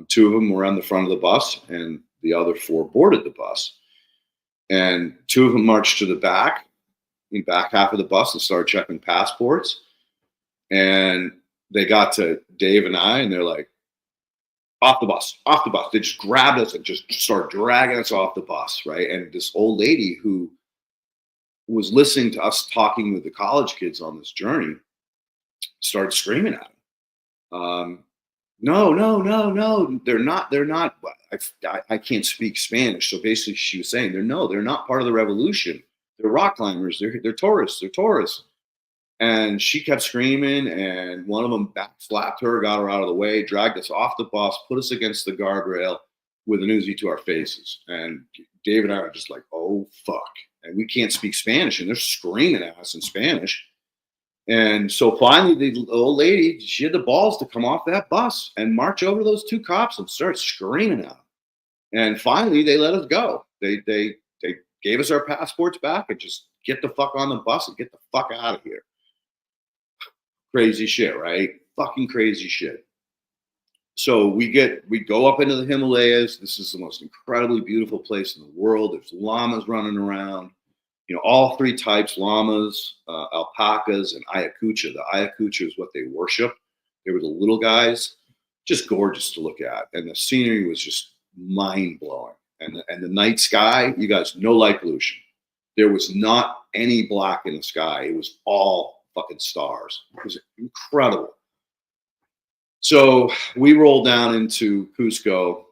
2 of them were on the front of the bus, and the other 4 boarded the bus. And 2 of them marched to the back half of the bus and started checking passports. And they got to Dave and I, and they're like, off the bus, off the bus. They just grabbed us and just started dragging us off the bus, right? And this old lady who was listening to us talking with the college kids on this journey started screaming at them. No, they're not. I can't speak Spanish. So basically she was saying, they're not part of the revolution. They're rock climbers. They're tourists. And she kept screaming, and one of them slapped her, got her out of the way, dragged us off the bus, put us against the guardrail with an Uzi to our faces. And Dave and I are just like, oh, fuck. And we can't speak Spanish, and they're screaming at us in Spanish. And so finally, the old lady, she had the balls to come off that bus and march over those 2 cops and start screaming at them. And finally, they let us go. They gave us our passports back and just get the fuck on the bus and get the fuck out of here. Crazy shit, right? Fucking crazy shit. So we go up into the Himalayas. This is the most incredibly beautiful place in the world. There's llamas running around. All 3 types, llamas, alpacas, and Ayacucho. The Ayacucho is what they worship. They were the little guys, just gorgeous to look at. And the scenery was just mind-blowing. And the night sky, you guys, no light pollution. There was not any black in the sky. It was all fucking stars. It was incredible. So we roll down into Cusco.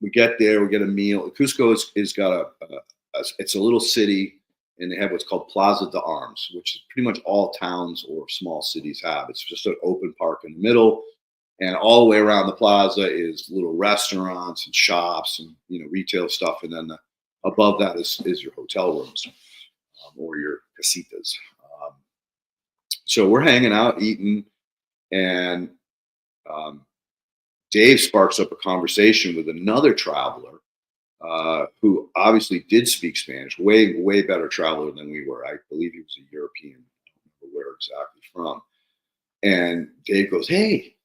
We get there, we get a meal. Cusco is got it's a little city, and they have what's called Plaza de Arms, which is pretty much all towns or small cities have. It's just an open park in the middle, and all the way around the plaza is little restaurants and shops and retail stuff, and then above that is your hotel rooms or your casitas. So we're hanging out, eating, and Dave sparks up a conversation with another traveler who obviously did speak Spanish, way better traveler than we were. I believe he was a European. I don't remember where exactly from. And Dave goes, "Hey,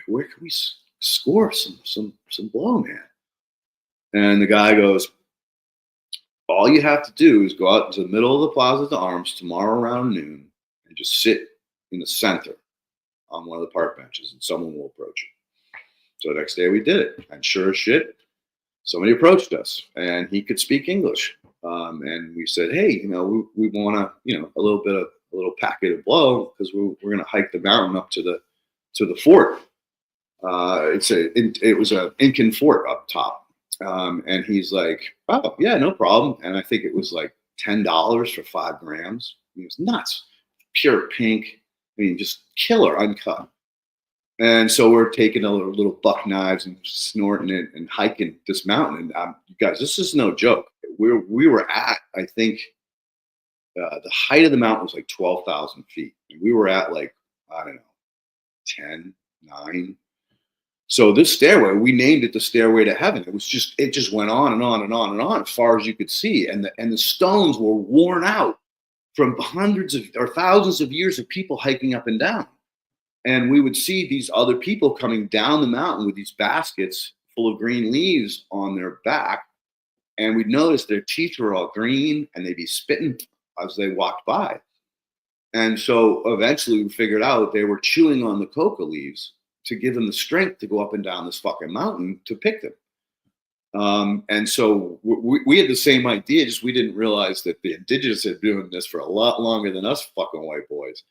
where can we score some blow, man?" And the guy goes, "All you have to do is go out into the middle of the Plaza de Arms tomorrow around noon and just sit in the center on one of the park benches, and someone will approach you." So the next day we did it, and sure as shit, somebody approached us, and he could speak English. And we said, hey, we want a little packet of blow, because we're going to hike the mountain up to the fort. It was an Incan fort up top. And he's like, oh yeah, no problem. And I think it was like $10 for 5 grams. It was nuts. Pure pink. I mean, just killer, uncut. And so we're taking a little buck knives and snorting it and hiking this mountain. And you guys, this is no joke. We were at, I think, the height of the mountain was like 12,000 feet. And we were at like, I don't know, 10, 9. So this stairway, we named it the Stairway to Heaven. It just went on and on and on and on as far as you could see. And the stones were worn out from hundreds of or thousands of years of people hiking up and down. And we would see these other people coming down the mountain with these baskets full of green leaves on their back. And we'd notice their teeth were all green, and they'd be spitting as they walked by. And so eventually we figured out they were chewing on the coca leaves to give them the strength to go up and down this fucking mountain to pick them. And so we had the same idea, just we didn't realize that the indigenous had been doing this for a lot longer than us fucking white boys.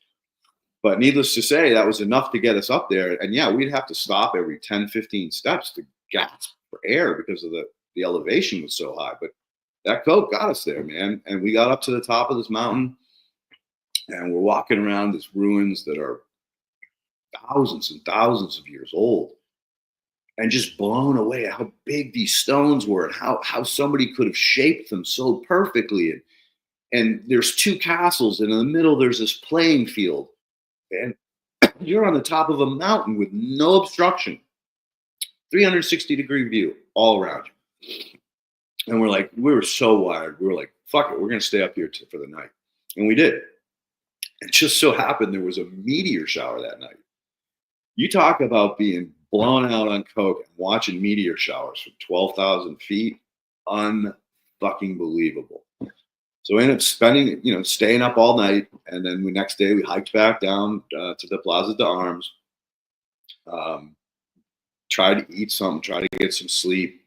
But needless to say, that was enough to get us up there. And yeah, we'd have to stop every 10, 15 steps to gasp for air because of the elevation was so high. But that coke got us there, man. And we got up to the top of this mountain, and we're walking around these ruins that are thousands and thousands of years old, and just blown away how big these stones were and how somebody could have shaped them so perfectly. And there's 2 castles, and in the middle there's this playing field, and you're on the top of a mountain with no obstruction, 360-degree view all around you. And we were so wired. We were like, fuck it, we're going to stay up here for the night. And we did. It just so happened there was a meteor shower that night. You talk about being blown out on coke and watching meteor showers from 12,000 feet. Unfucking believable. So we ended up staying up all night. And then the next day we hiked back down to the Plaza de Arms. Tried to eat something, tried to get some sleep.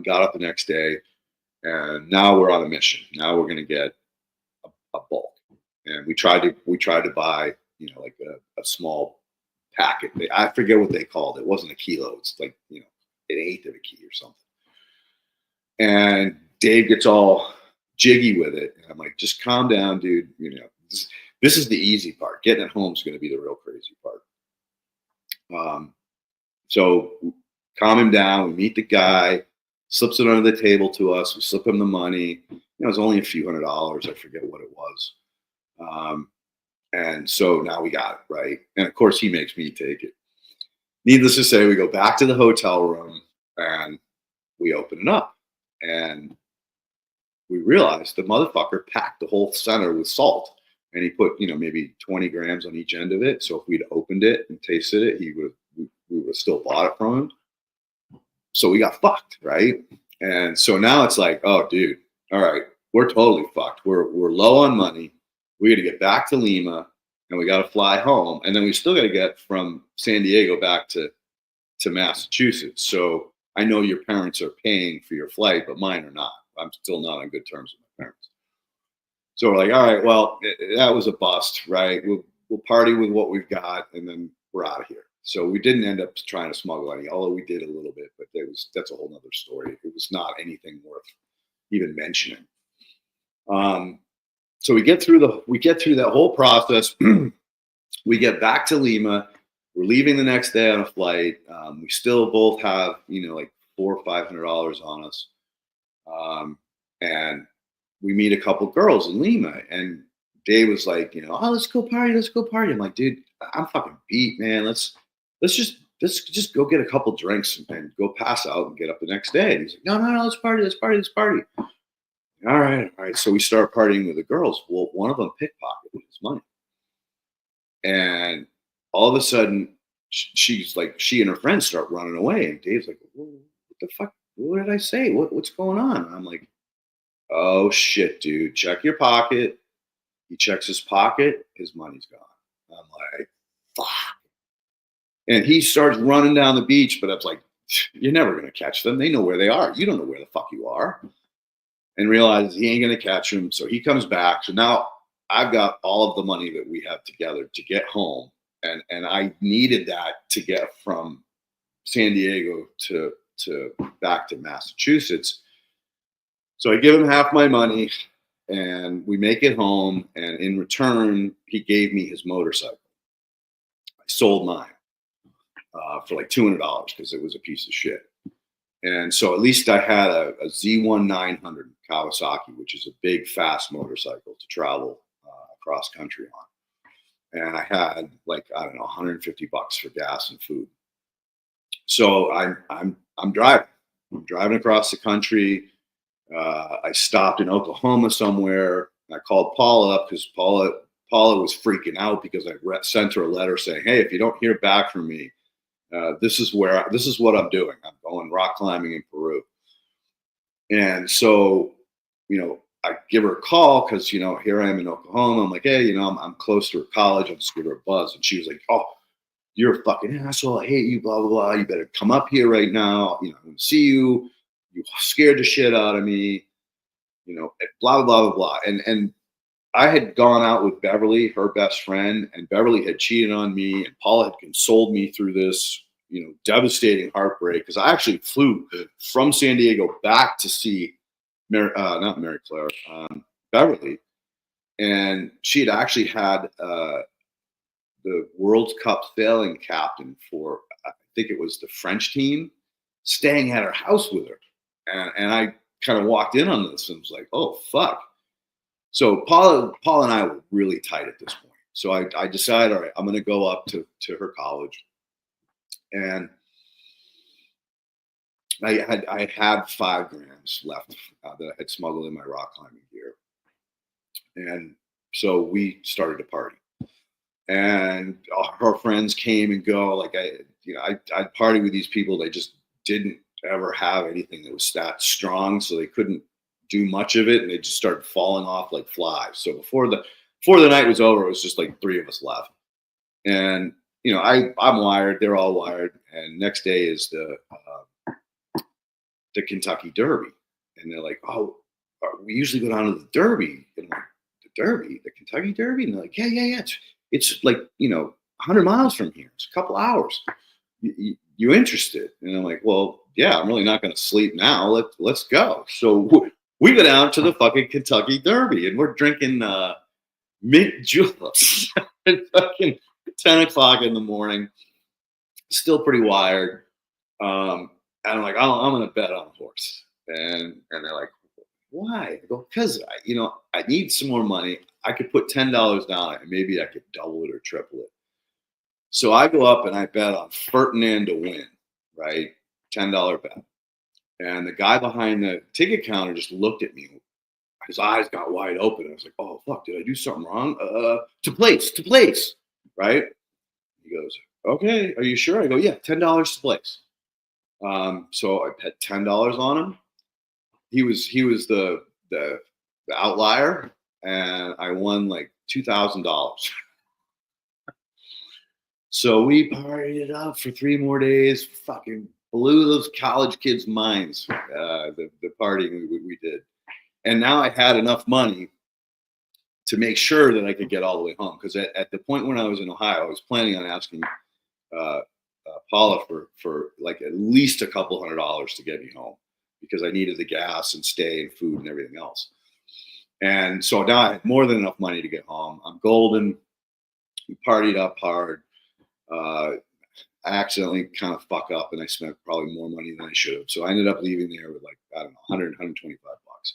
Got up the next day. And now we're on a mission. Now we're going to get a bulk. And we tried to buy, like a small packet. I forget what they called it. It wasn't a kilo. It's like, an eighth of a key or something. And Dave gets all jiggy with it. And I'm like, just calm down, dude. This is the easy part. Getting it home is going to be the real crazy part. So calm him down. We meet the guy, slips it under the table to us. We slip him the money. It was only a few $100s. I forget what it was. And so now we got it, right? And of course he makes me take it. Needless to say, we go back to the hotel room and we open it up, and we realize the motherfucker packed the whole center with salt, and he put, maybe 20 grams on each end of it. So if we'd opened it and tasted it, we would have still bought it from him. So we got fucked, right? And so now it's like, oh dude, all right, we're totally fucked. We're low on money. We got to get back to Lima, and we got to fly home, and then we still got to get from San Diego back to Massachusetts. So I know your parents are paying for your flight, but mine are not. I'm still not on good terms with my parents. So we're like, all right, well, that was a bust, right? We'll party with what we've got, and then we're out of here. So we didn't end up trying to smuggle any, although we did a little bit, but that's a whole nother story. It was not anything worth even mentioning. So we get through that whole process. We get back to Lima. We're leaving the next day on a flight. We still both have, like $400 or $500 on us. And we meet a couple girls in Lima, and Dave was like, oh, let's go party. I'm like, dude, I'm fucking beat, man. Let's just go get a couple drinks and go pass out and get up the next day. And he's like, no, let's party. All right. So we start partying with the girls. Well, one of them pickpocketed his money. And all of a sudden, she's like, she and her friends start running away. And Dave's like, what the fuck? What did I say? What's going on? And I'm like, oh shit, dude, check your pocket. He checks his pocket. His money's gone. I'm like, fuck. And he starts running down the beach, but I was like, you're never going to catch them. They know where they are. You don't know where the fuck you are. And realizes he ain't going to catch them. So he comes back. So now I've got all of the money that we have together to get home. And I needed that to get from San Diego to back to Massachusetts. So I give him half my money and we make it home. And in return, he gave me his motorcycle. I sold mine for like $200 because it was a piece of shit. And so at least I had a Z1 900 Kawasaki, which is a big, fast motorcycle to travel across country on. And I had like, I don't know, $150 for gas and food. So I'm driving. I'm driving across the country. I stopped in Oklahoma somewhere. I called Paula up because Paula was freaking out because I sent her a letter saying, hey, if you don't hear back from me, this is what I'm doing. I'm going rock climbing in Peru. And so, I give her a call because, here I am in Oklahoma. I'm like, hey, I'm close to her college. I'll just give her a buzz. And she was like, oh, you're a fucking asshole. I hate you, blah, blah, blah. You better come up here right now. I want to see you. You scared the shit out of me, blah, blah, blah, blah. And I had gone out with Beverly, her best friend, and Beverly had cheated on me, and Paula had consoled me through this, devastating heartbreak. Because I actually flew from San Diego back to see not Mary Claire, Beverly, and she had actually had the World Cup sailing captain for, I think it was the French team, staying at her house with her, and I kind of walked in on this and was like, oh fuck. So Paula and I were really tight at this point. So I decided, all right, I'm going to go up to her college. And I had 5 grams left that I had smuggled in my rock climbing gear. And so we started to party. And her friends came and go. Like I'd party with these people. They just didn't ever have anything that was that strong. So they couldn't do much of it, and they just started falling off like flies. So before the night was over, it was just like 3 of us left. And I'm wired, they're all wired. And next day is the Kentucky Derby, and they're like, oh, we usually go down to the Derby. And I'm like, the Derby, the Kentucky Derby? And they're like, yeah, it's like 100 miles from here. It's a couple hours. You interested? And I'm like, well, yeah, I'm really not going to sleep now. Let's go. So we go down to the fucking Kentucky Derby, and we're drinking mint juleps at fucking 10 o'clock in the morning. Still pretty wired. And I'm like, I'm going to bet on a horse. And they're like, why? I go, because, I need some more money. I could put $10 down and maybe I could double it or triple it. So I go up and I bet on Ferdinand to win, right? $10 bet. And the guy behind the ticket counter just looked at me. His eyes got wide open. I was like, oh, fuck, did I do something wrong? To place, right? He goes, okay, are you sure? I go, yeah, $10 to place. So I bet $10 on him. He was the outlier, and I won like $2,000. So we partied it up for 3 more days. Fucking blew those college kids' minds. The partying we did, and now I had enough money to make sure that I could get all the way home. Because at the point when I was in Ohio, I was planning on asking Paula for like at least a couple $100 to get me home, because I needed the gas and stay and food and everything else. And so now I had more than enough money to get home. I'm golden. We partied up hard. I accidentally kind of fuck up and I spent probably more money than I should have. So I ended up leaving there with like, I don't know, 100, 125 bucks.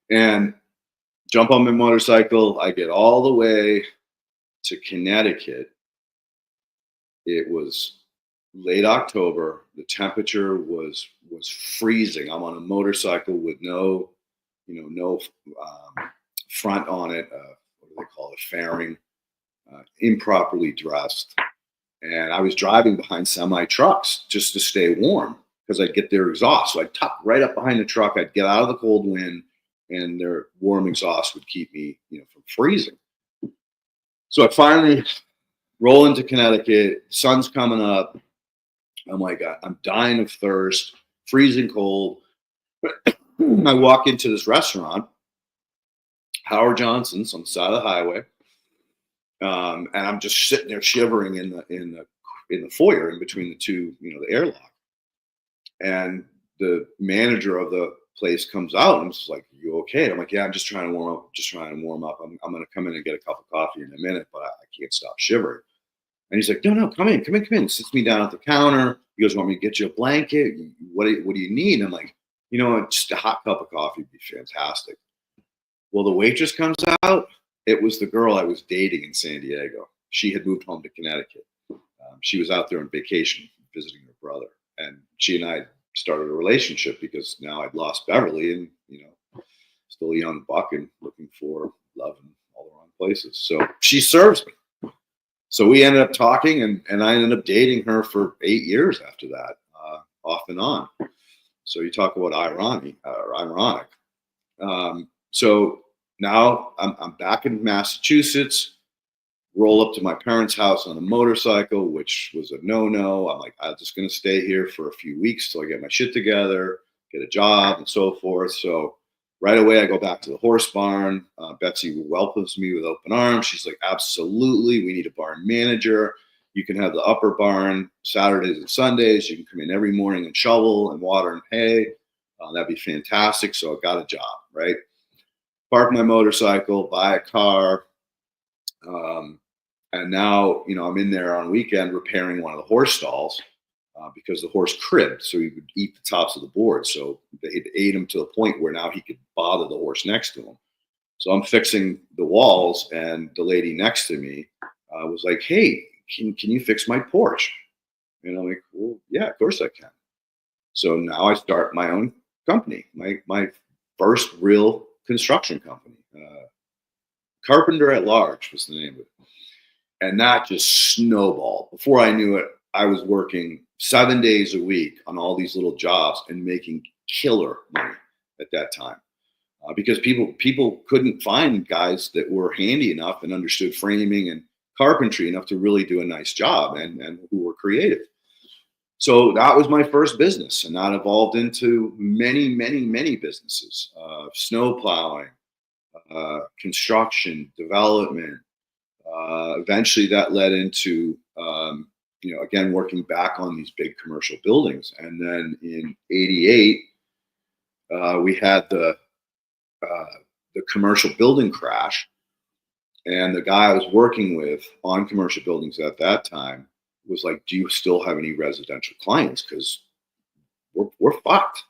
And jump on my motorcycle. I get all the way to Connecticut. It was late October. The temperature was freezing. I'm on a motorcycle with no front on it. What do they call it? Fairing. Improperly dressed. And I was driving behind semi trucks just to stay warm because I'd get their exhaust. So I'd tuck right up behind the truck. I'd get out of the cold wind, and their warm exhaust would keep me, from freezing. So I finally roll into Connecticut. Sun's coming up. I'm like, I'm dying of thirst, freezing cold. I walk into this restaurant, Howard Johnson's on the side of the highway, and I'm just sitting there shivering in the foyer in between the two, the airlock. And the manager of the place comes out and is like, "You okay?" I'm like, "Yeah, I'm just trying to warm up. Just trying to warm up. I'm going to come in and get a cup of coffee in a minute, but I can't stop shivering." And he's like, "No, no, come in, come in, come in." Sits me down at the counter. He goes, "Want me to get you a blanket? What do you need?" And I'm like, just a hot cup of coffee would be fantastic. Well, the waitress comes out. It was the girl I was dating in San Diego. She had moved home to Connecticut. She was out there on vacation visiting her brother. And she and I started a relationship because now I'd lost Beverly and, still a young buck and looking for love in all the wrong places. So she serves me. So we ended up talking and I ended up dating her for 8 years after that, off and on. So you talk about ironic. So now I'm back in Massachusetts, roll up to my parents' house on a motorcycle, which was a no-no. I'm like, I'm just going to stay here for a few weeks till I get my shit together, get a job and so forth. So right away, I go back to the horse barn. Betsy welcomes me with open arms. She's like, "Absolutely. We need a barn manager. You can have the upper barn Saturdays and Sundays. You can come in every morning and shovel and water and hay. That'd be fantastic." So I got a job, right? Park my motorcycle, buy a car. And now, I'm in there on weekend repairing one of the horse stalls because the horse cribbed, so he would eat the tops of the board. So they had ate him to the point where now he could bother the horse next to him. So I'm fixing the walls, and the lady next to me was like, "Hey, can you fix my porch?" And I'm like, "Well, yeah, of course I can." So now I start my own company, my first real construction company. Carpenter at Large was the name of it. And that just snowballed. Before I knew it, I was working 7 days a week on all these little jobs and making killer money at that time. Because people couldn't find guys that were handy enough and understood framing and carpentry enough to really do a nice job and who were creative. So that was my first business, and that evolved into many, many, many businesses: snow plowing, construction, development. Eventually, that led into again working back on these big commercial buildings. And then in '88, we had the commercial building crash, and the guy I was working with on commercial buildings at that time was like, "Do you still have any residential clients? Because we're fucked."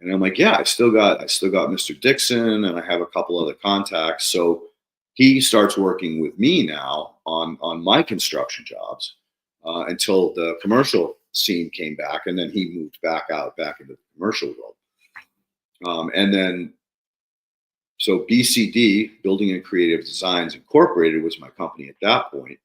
And I'm like, "Yeah, I still got Mr. Dixon, and I have a couple other contacts." So he starts working with me now on my construction jobs until the commercial scene came back, and then he moved back into the commercial world. And then so BCD, Building and Creative Designs Incorporated, was my company at that point.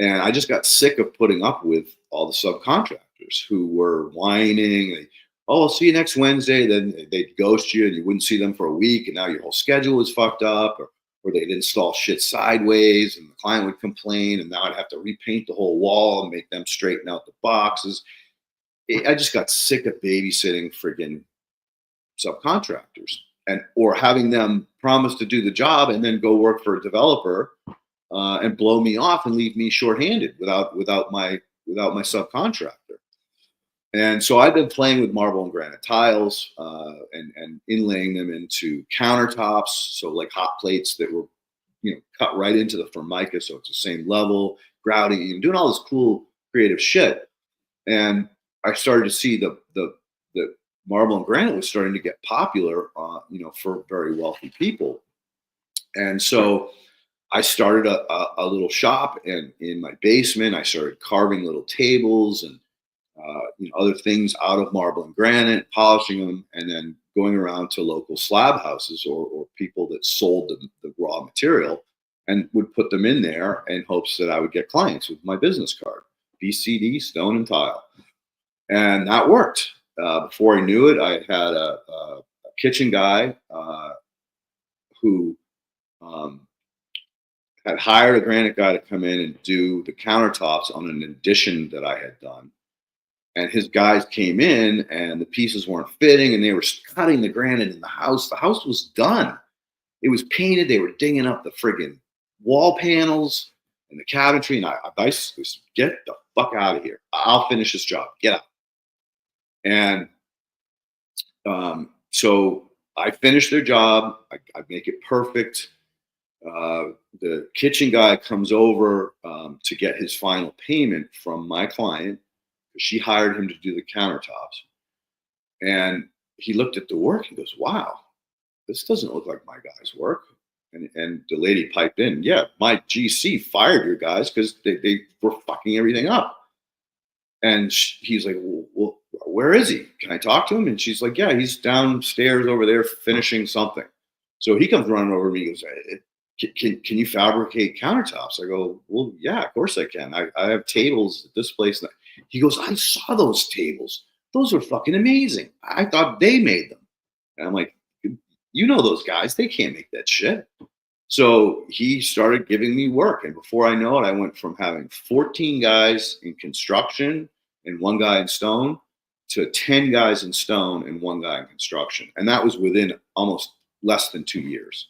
And I just got sick of putting up with all the subcontractors who were whining. "Oh, I'll see you next Wednesday." Then they'd ghost you and you wouldn't see them for a week. And now your whole schedule was fucked up. Or they'd install shit sideways and the client would complain. And now I'd have to repaint the whole wall and make them straighten out the boxes. I just got sick of babysitting friggin' subcontractors or having them promise to do the job and then go work for a developer and blow me off and leave me shorthanded without my subcontractor. And so I've been playing with marble and granite tiles and inlaying them into countertops, so like hot plates that were cut right into the formica, so it's the same level, grouting, and doing all this cool creative shit. And I started to see the marble and granite was starting to get popular, for very wealthy people. And so I started a little shop, and in my basement, I started carving little tables and other things out of marble and granite, polishing them, and then going around to local slab houses or people that sold the raw material and would put them in there in hopes that I would get clients with my business card, BCD, Stone and Tile. And that worked. Before I knew it, I had a kitchen guy who had hired a granite guy to come in and do the countertops on an addition that I had done. And his guys came in and the pieces weren't fitting and they were cutting the granite in the house. The house was done. It was painted. They were dinging up the friggin' wall panels and the cabinetry. And I said, get the fuck out of here. I'll finish this job. Get out. And so I finished their job. I make it perfect. The kitchen guy comes over to get his final payment from my client. She hired him to do the countertops. And he looked at the work. He goes, wow, this doesn't look like my guy's work. And the lady piped in, yeah, my GC fired your guys because they were fucking everything up. And he's like, well, where is he? Can I talk to him? And she's like, yeah, he's downstairs over there finishing something. So he comes running over to me and goes, can you fabricate countertops? I go, well, yeah, of course I can. I have tables at this place. He goes, I saw those tables. Those were fucking amazing. I thought they made them. And I'm like, you know those guys, they can't make that shit. So he started giving me work. And before I know it, I went from having 14 guys in construction and one guy in stone to 10 guys in stone and one guy in construction. And that was within almost less than 2 years.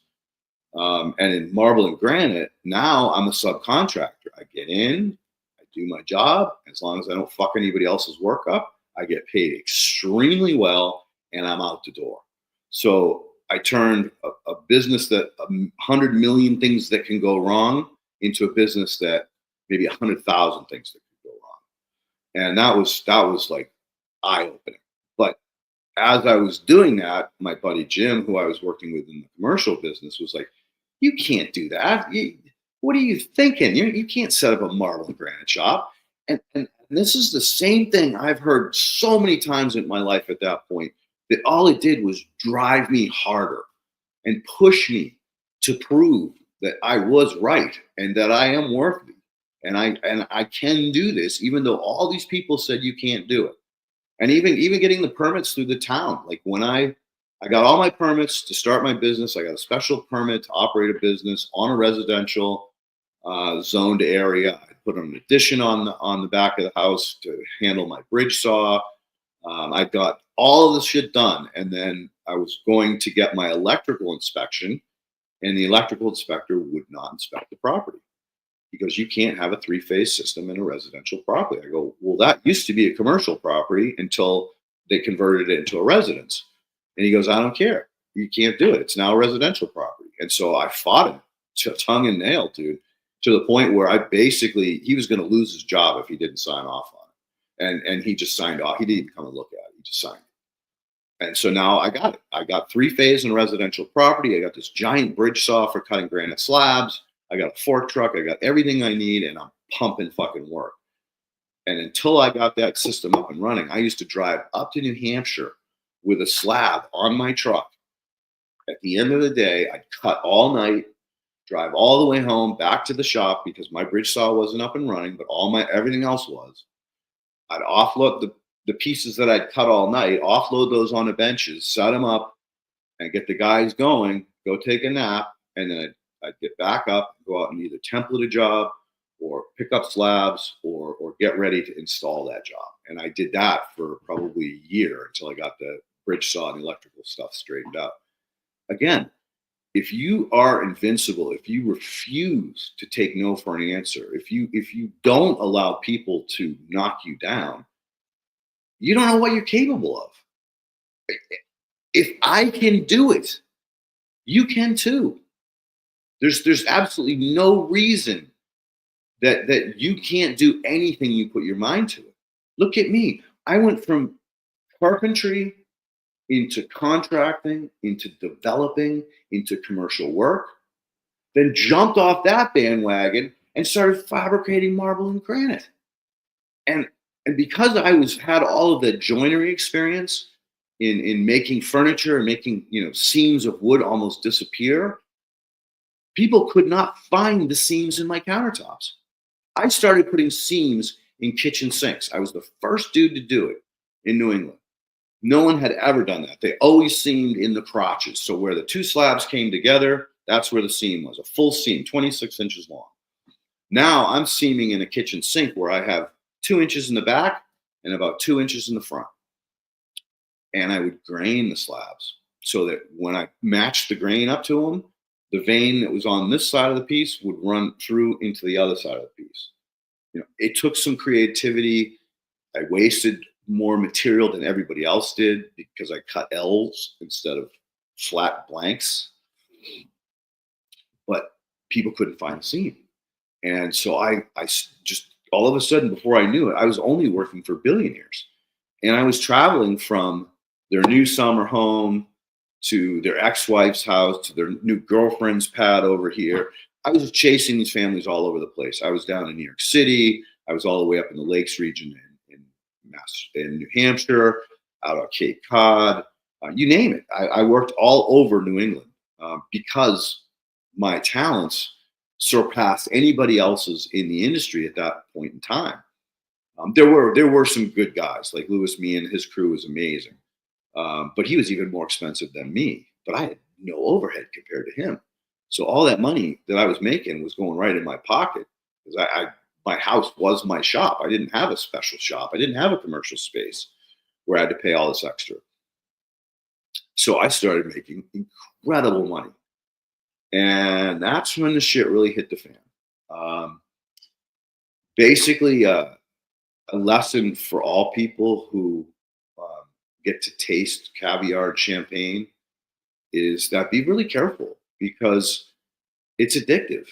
And in marble and granite, now I'm a subcontractor. I get in, I do my job. As long as I don't fuck anybody else's work up, I get paid extremely well and I'm out the door. So I turned a business that 100 million things that can go wrong into a business that maybe 100,000 things that could go wrong. And that was like eye-opening. But as I was doing that, my buddy Jim, who I was working with in the commercial business, was like, you can't do that. What are you thinking? You can't set up a marble and granite shop. And this is the same thing I've heard so many times in my life at that point, that all it did was drive me harder and push me to prove that I was right and that I am worthy. And I can do this, even though all these people said you can't do it. And even getting the permits through the town. Like when I got all my permits to start my business, I got a special permit to operate a business on a residential zoned area. I put an addition on the back of the house to handle my bridge saw. I got all of this shit done. And then I was going to get my electrical inspection, and the electrical inspector would not inspect the property because you can't have a 3-phase system in a residential property. I go, well, that used to be a commercial property until they converted it into a residence. And he goes, I don't care. You can't do it. It's now a residential property. And so I fought him tongue and nail, dude, to the point where he was going to lose his job if he didn't sign off on it. And he just signed off. He didn't even come and look at it. He just signed it. And so now I got it. I got 3-phase in residential property. I got this giant bridge saw for cutting granite slabs. I got a fork truck. I got everything I need, and I'm pumping fucking work. And until I got that system up and running, I used to drive up to New Hampshire with a slab on my truck. At the end of the day, I'd cut all night, drive all the way home, back to the shop because my bridge saw wasn't up and running, but everything else was. I'd offload the pieces that I'd cut all night, offload those on the benches, set them up, and get the guys going, go take a nap, and then I'd get back up, go out and either template a job or pick up slabs or get ready to install that job. And I did that for probably a year until I got the bridge saw and electrical stuff straightened out. Again, if you are invincible, if you refuse to take no for an answer, if you don't allow people to knock you down, you don't know what you're capable of. If I can do it, you can too. There's absolutely no reason that you can't do anything you put your mind to. Look at me. I went from carpentry into contracting, into developing, into commercial work, then jumped off that bandwagon and started fabricating marble and granite. And because I had all of that joinery experience in making furniture and making seams of wood almost disappear, people could not find the seams in my countertops. I started putting seams in kitchen sinks. I was the first dude to do it in New England. No one had ever done that. They always seamed in the crotches. So where the two slabs came together, that's where the seam was, a full seam, 26 inches long. Now I'm seaming in a kitchen sink where I have 2 inches in the back and about 2 inches in the front. And I would grain the slabs so that when I matched the grain up to them, the vein that was on this side of the piece would run through into the other side of the piece. It took some creativity. I wasted more material than everybody else did because I cut L's instead of flat blanks. But people couldn't find the seam. And so I just, all of a sudden, before I knew it, I was only working for billionaires. And I was traveling from their new summer home to their ex-wife's house to their new girlfriend's pad over here. I was chasing these families all over the place. I was down in New York City. I was all the way up in the Lakes region in New Hampshire, out on Cape Cod, you name it. I worked all over New England because my talents surpassed anybody else's in the industry at that point in time. There were some good guys like Louis Meehan. His crew was amazing, but he was even more expensive than me. But I had no overhead compared to him. So all that money that I was making was going right in my pocket because my house was my shop. I didn't have a special shop. I didn't have a commercial space where I had to pay all this extra. So I started making incredible money. And that's when the shit really hit the fan. Basically, a lesson for all people who get to taste caviar and champagne is that be really careful because it's addictive.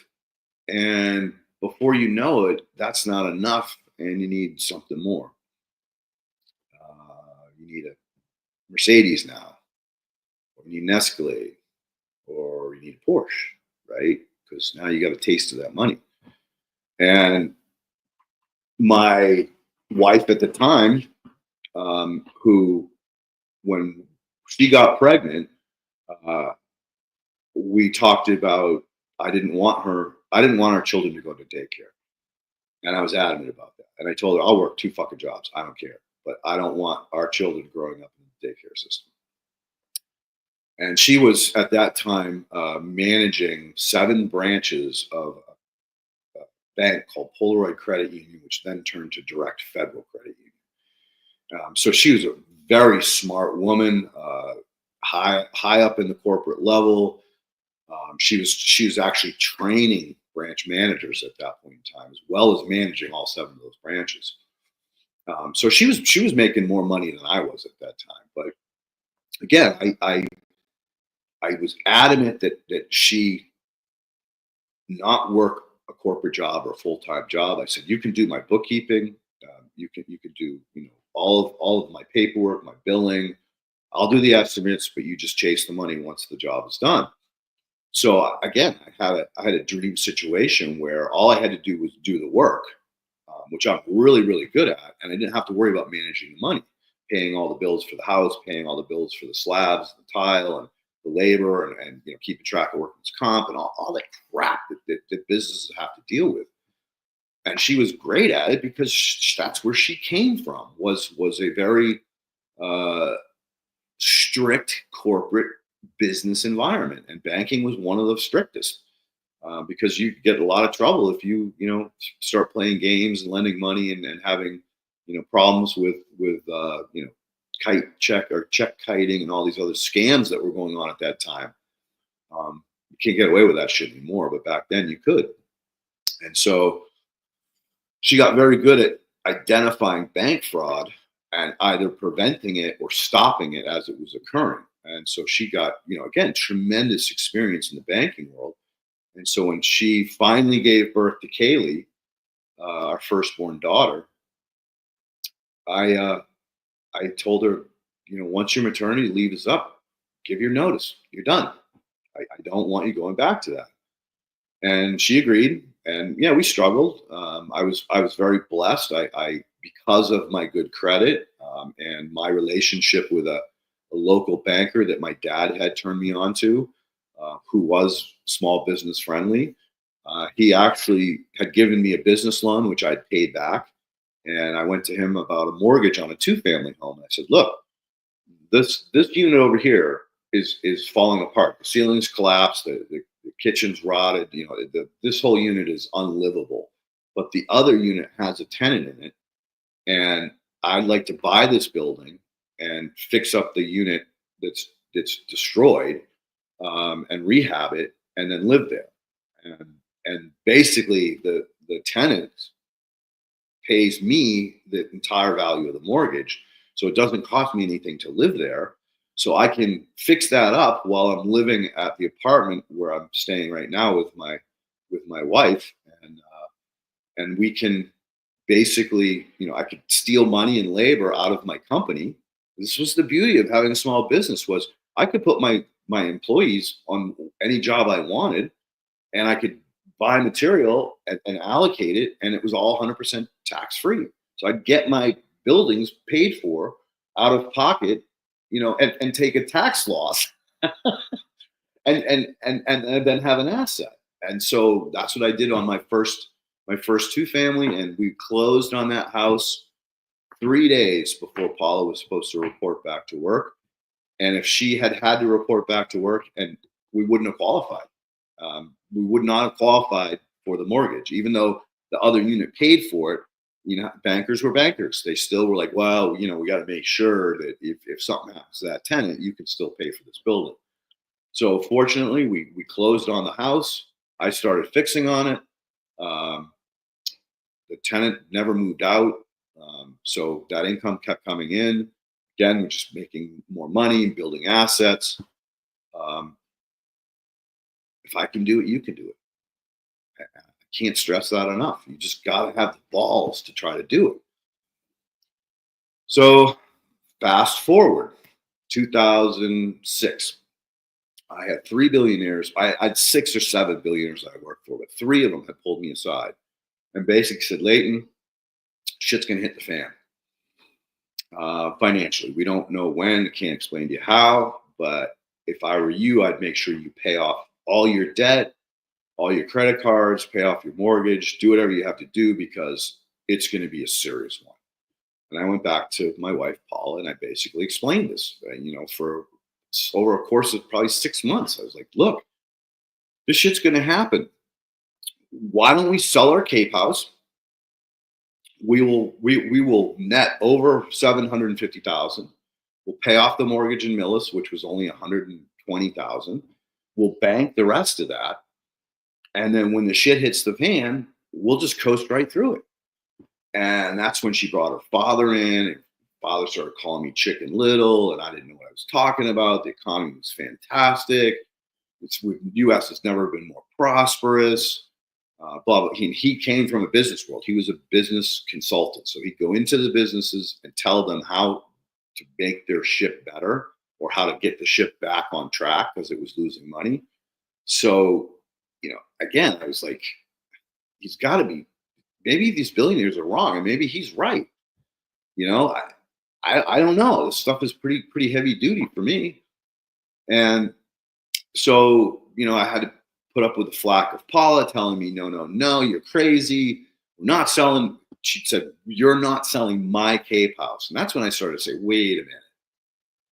And before you know it, that's not enough and you need something more. You need a Mercedes now, or you need an Escalade, or you need a Porsche, right? Because now you got a taste of that money. And my wife at the time, who, when she got pregnant, we talked about, I didn't want our children to go to daycare. And I was adamant about that. And I told her, I'll work 2 fucking jobs. I don't care. But I don't want our children growing up in the daycare system. And she was at that time managing 7 branches of a bank called Polaroid Credit Union, which then turned to Direct Federal Credit Union. So she was a very smart woman, high up in the corporate level. She was actually training branch managers at that point in time, as well as managing all 7 of those branches. So she was making more money than I was at that time. But again, I was adamant that she not work a corporate job or a full-time job. I said, you can do my bookkeeping, you can do all of my paperwork, my billing. I'll do the estimates, but you just chase the money once the job is done. So again, I had a dream situation where all I had to do was do the work, which I'm really, really good at, and I didn't have to worry about managing the money, paying all the bills for the house, paying all the bills for the slabs, the tile, and the labor, and keeping track of workman's comp and all that crap that businesses have to deal with. And she was great at it because that's where she came from. Was a very strict corporate business environment, and banking was one of the strictest because you get a lot of trouble if you start playing games and lending money and having problems with check kiting and all these other scams that were going on at that time. You can't get away with that shit anymore, but back then you could. And so she got very good at identifying bank fraud and either preventing it or stopping it as it was occurring. And so she got, again, tremendous experience in the banking world. And so when she finally gave birth to Kaylee, our firstborn daughter, I told her, once your maternity leave is up, give your notice. You're done. I don't want you going back to that. And she agreed. And yeah, we struggled. I was very blessed. I because of my good credit and my relationship with a local banker that my dad had turned me on to, who was small business friendly. He actually had given me a business loan, which I'd paid back. And I went to him about a mortgage on a 2-family home. I said, look, this unit over here is falling apart. The ceiling's collapsed. The kitchen's rotted. This whole unit is unlivable. But the other unit has a tenant in it. And I'd like to buy this building and fix up the unit that's destroyed, and rehab it and then live there. And basically the tenant pays me the entire value of the mortgage. So it doesn't cost me anything to live there. So I can fix that up while I'm living at the apartment where I'm staying right now with my wife, and we can basically, I could steal money and labor out of my company. This was the beauty of having a small business, was I could put my employees on any job I wanted, and I could buy material and allocate it, and it was all 100% tax free. So I'd get my buildings paid for out of pocket, and take a tax loss, and then have an asset. And so that's what I did on my first 2-family, and we closed on that house 3 days before Paula was supposed to report back to work. And if she had to report back to work, and we wouldn't have qualified. We would not have qualified for the mortgage, even though the other unit paid for it. Bankers were bankers. They still were like, well, we got to make sure that if something happens to that tenant, you can still pay for this building. So fortunately, we closed on the house. I started fixing on it. The tenant never moved out. So that income kept coming in. Again, we're just making more money, building assets. If I can do it, you can do it. I can't stress that enough. You just got to have the balls to try to do it. So fast forward, 2006. I had 3 billionaires. I had 6 or 7 billionaires I worked for, but 3 of them had pulled me aside and basically said, Leighton, shit's going to hit the fan. Financially, we don't know when. I can't explain to you how, but if I were you, I'd make sure you pay off all your debt, all your credit cards, pay off your mortgage, do whatever you have to do, because it's going to be a serious one. And I went back to my wife, Paula, and I basically explained this, for over a course of probably 6 months. I was like, look, this shit's going to happen. Why don't we sell our Cape house? We will net over $750,000. We'll pay off the mortgage in Millis, which was only $120,000. We'll bank the rest of that, and then when the shit hits the fan, we'll just coast right through it. And that's when she brought her father in. And father started calling me Chicken Little, and I didn't know what I was talking about. The economy was fantastic. The U.S. has never been more prosperous. Blah, blah. He came from a business world. He was a business consultant. So he'd go into the businesses and tell them how to make their ship better, or how to get the ship back on track because it was losing money. So, again, I was like, he's got to be, maybe these billionaires are wrong, and maybe he's right. I don't know. This stuff is pretty heavy duty for me. And so, I had to put up with the flack of Paula telling me, no, you're crazy. We're not selling. She said, you're not selling my Cape house. And that's when I started to say, wait a minute,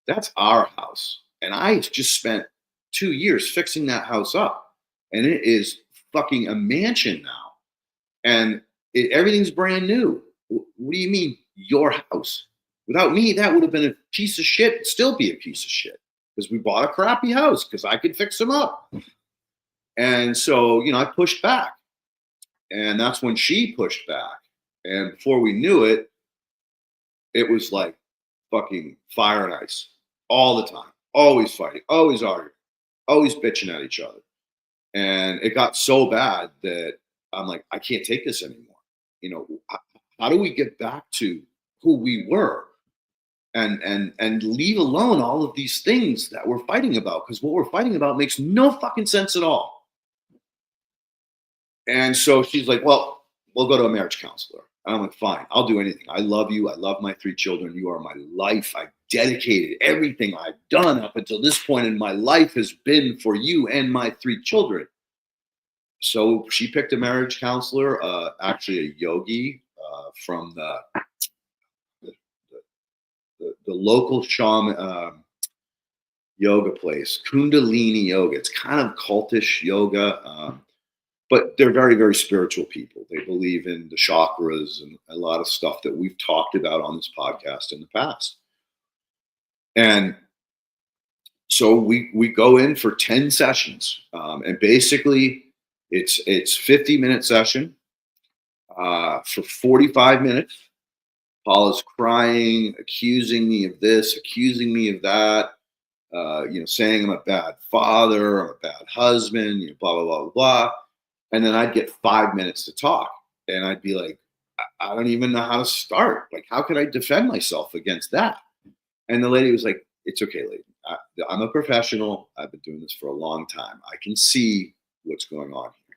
that's our house. And I just spent 2 years fixing that house up, and it is fucking a mansion now. And everything's brand new. What do you mean your house? Without me, that would have been a piece of shit. It'd still be a piece of shit, because we bought a crappy house because I could fix them up. And so, I pushed back, and that's when she pushed back. And before we knew it, it was like fucking fire and ice all the time, always fighting, always arguing, always bitching at each other. And it got so bad that I'm like, I can't take this anymore. How do we get back to who we were, and leave alone all of these things that we're fighting about? Because what we're fighting about makes no fucking sense at all. And so she's like, well, we'll go to a marriage counselor. And I'm like, fine, I'll do anything. I love you. I love my 3 children. You are my life. I've dedicated everything I've done up until this point in my life has been for you and my 3 children. So she picked a marriage counselor, actually a yogi from the local shaman yoga place, Kundalini yoga. It's kind of cultish yoga, but they're very, very spiritual people. They believe in the chakras and a lot of stuff that we've talked about on this podcast in the past. And so we go in for 10 sessions. And basically it's 50-minute session. For 45 minutes, Paula's crying, accusing me of this, accusing me of that, saying I'm a bad father, I'm a bad husband, blah, blah, blah, blah, blah. And then I'd get 5 minutes to talk. And I'd be like, I don't even know how to start. Like, how can I defend myself against that? And the lady was like, it's okay, Leighton. I'm a professional. I've been doing this for a long time. I can see what's going on here.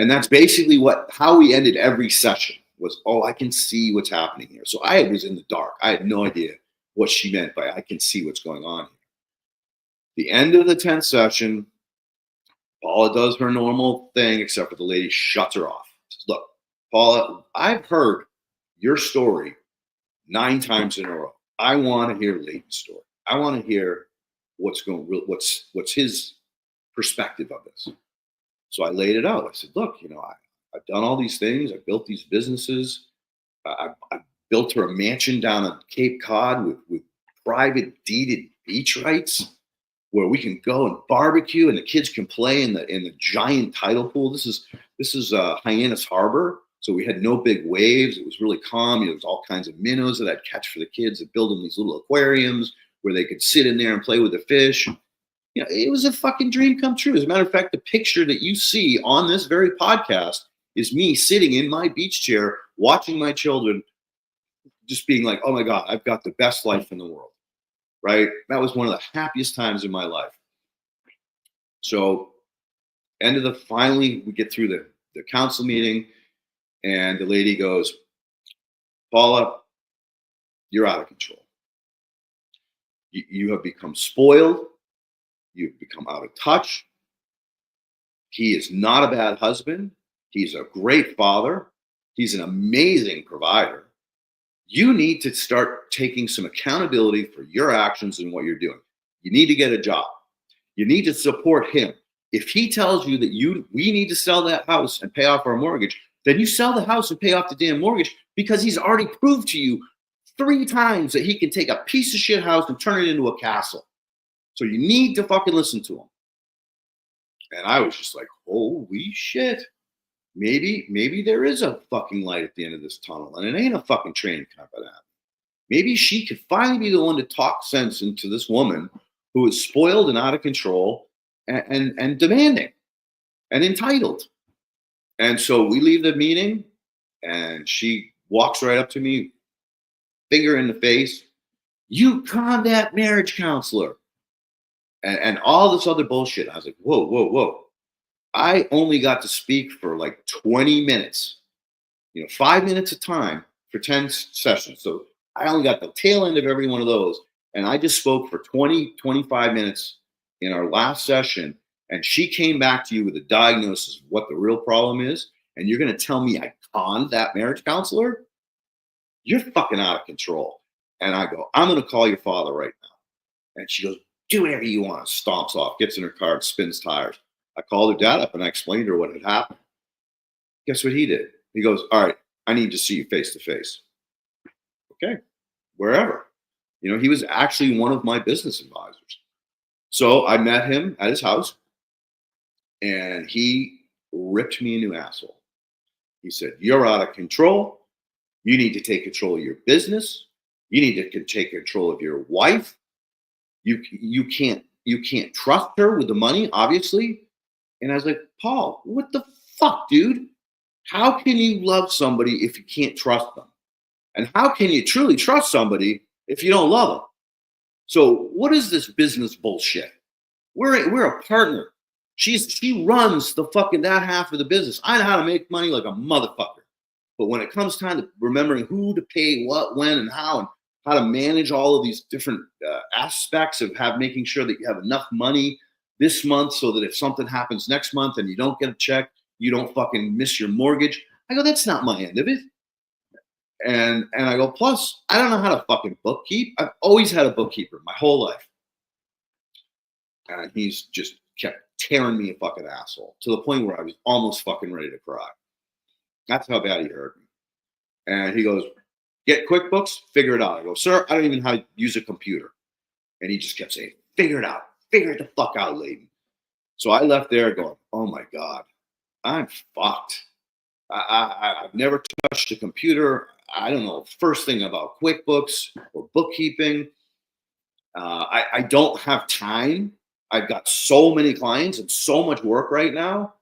And that's basically how we ended every session was, I can see what's happening here. So I was in the dark. I had no idea what she meant by I can see what's going on here. The end of the 10th session, Paula does her normal thing, except for the lady shuts her off. Says, look, Paula, I've heard your story 9 times in a row. I want to hear Leighton's story. I want to hear what's his perspective of this. So I laid it out. I said, look, I've done all these things. I built these businesses. I built her a mansion down on Cape Cod with private deeded beach rights where we can go and barbecue and the kids can play in the giant tidal pool. This is Hyannis Harbor. So we had no big waves. It was really calm. There was all kinds of minnows that I'd catch for the kids that build them these little aquariums where they could sit in there and play with the fish. It was a fucking dream come true. As a matter of fact, the picture that you see on this very podcast is me sitting in my beach chair, watching my children, just being like, oh my God, I've got the best life in the world, right? That was one of the happiest times in my life. So finally, we get through the council meeting and the lady goes, Paula, you're out of control. You have become spoiled. You've become out of touch. He is not a bad husband. He's a great father. He's an amazing provider. You need to start taking some accountability for your actions and what you're doing. You need to get a job. You need to support him. If he tells you that we need to sell that house and pay off our mortgage, then you sell the house and pay off the damn mortgage because he's already proved to you 3 times that he can take a piece of shit house and turn it into a castle. So you need to fucking listen to him. And I was just like, holy shit. Maybe there is a fucking light at the end of this tunnel, and it ain't a fucking train coming at me. Maybe she could finally be the one to talk sense into this woman who is spoiled and out of control and demanding and entitled. And so we leave the meeting, and she walks right up to me, finger in the face. You conned that marriage counselor. And all this other bullshit. I was like, whoa. I only got to speak for like 20 minutes, 5 minutes a time for 10 sessions. So I only got the tail end of every one of those. And I just spoke for 25 minutes in our last session. And she came back to you with a diagnosis of what the real problem is. And you're going to tell me I conned that marriage counselor? You're fucking out of control. And I go, I'm going to call your father right now. And she goes, do whatever you want. Stomps off, gets in her car, spins tires. I called her dad up and I explained to her what had happened. Guess what he did? He goes, all right, I need to see you face to face. Okay, wherever. He was actually one of my business advisors. So I met him at his house and he ripped me a new asshole. He said, you're out of control. You need to take control of your business. You need to take control of your wife. You can't trust her with the money, obviously. And I was like, Paul, what the fuck, dude? How can you love somebody if you can't trust them? And how can you truly trust somebody if you don't love them? So what is this business bullshit? We're a partner. She runs the fucking that half of the business. I know how to make money like a motherfucker. But when it comes time to remembering who to pay what, when, and how to manage all of these different aspects of making sure that you have enough money this month so that if something happens next month and you don't get a check, you don't fucking miss your mortgage. I go, that's not my end of it. And I go, plus, I don't know how to fucking bookkeep. I've always had a bookkeeper my whole life. And he's just kept tearing me a fucking asshole to the point where I was almost fucking ready to cry. That's how bad he hurt me. And he goes, get QuickBooks, figure it out. I go, sir, I don't even know how to use a computer. And he just kept saying, figure it out. Figure it the fuck out, Leighton. So I left there going, oh my God, I'm fucked. I've never touched a computer. I don't know first thing about QuickBooks or bookkeeping. I don't have time. I've got so many clients and so much work right now.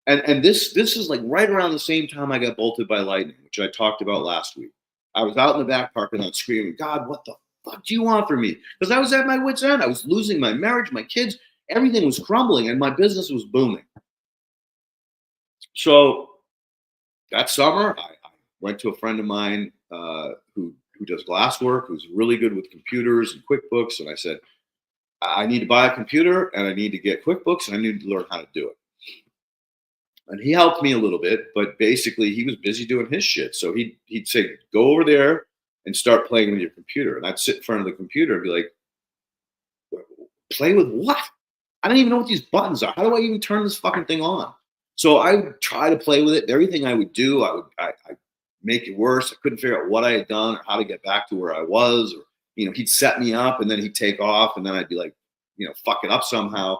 And this is like right around the same time I got bolted by lightning, which I talked about last week. I was out in the back parking lot screaming, God, what the fuck do you want from me? Because I was at my wit's end. I was losing my marriage, my kids, everything was crumbling, and my business was booming. So that summer, I went to a friend of mine who does glass work, who's really good with computers and QuickBooks. And I said, I need to buy a computer and I need to get QuickBooks and I need to learn how to do it. And he helped me a little bit, but basically he was busy doing his shit. So he'd say, go over there and start playing with your computer. And I'd sit in front of the computer and be like, play with what? I don't even know what these buttons are. How do I even turn this fucking thing on? So I would try to play with it. Everything I would do, I make it worse. I couldn't figure out what I had done or how to get back to where I was. Or, he'd set me up and then he'd take off and then I'd be like, fuck it up somehow.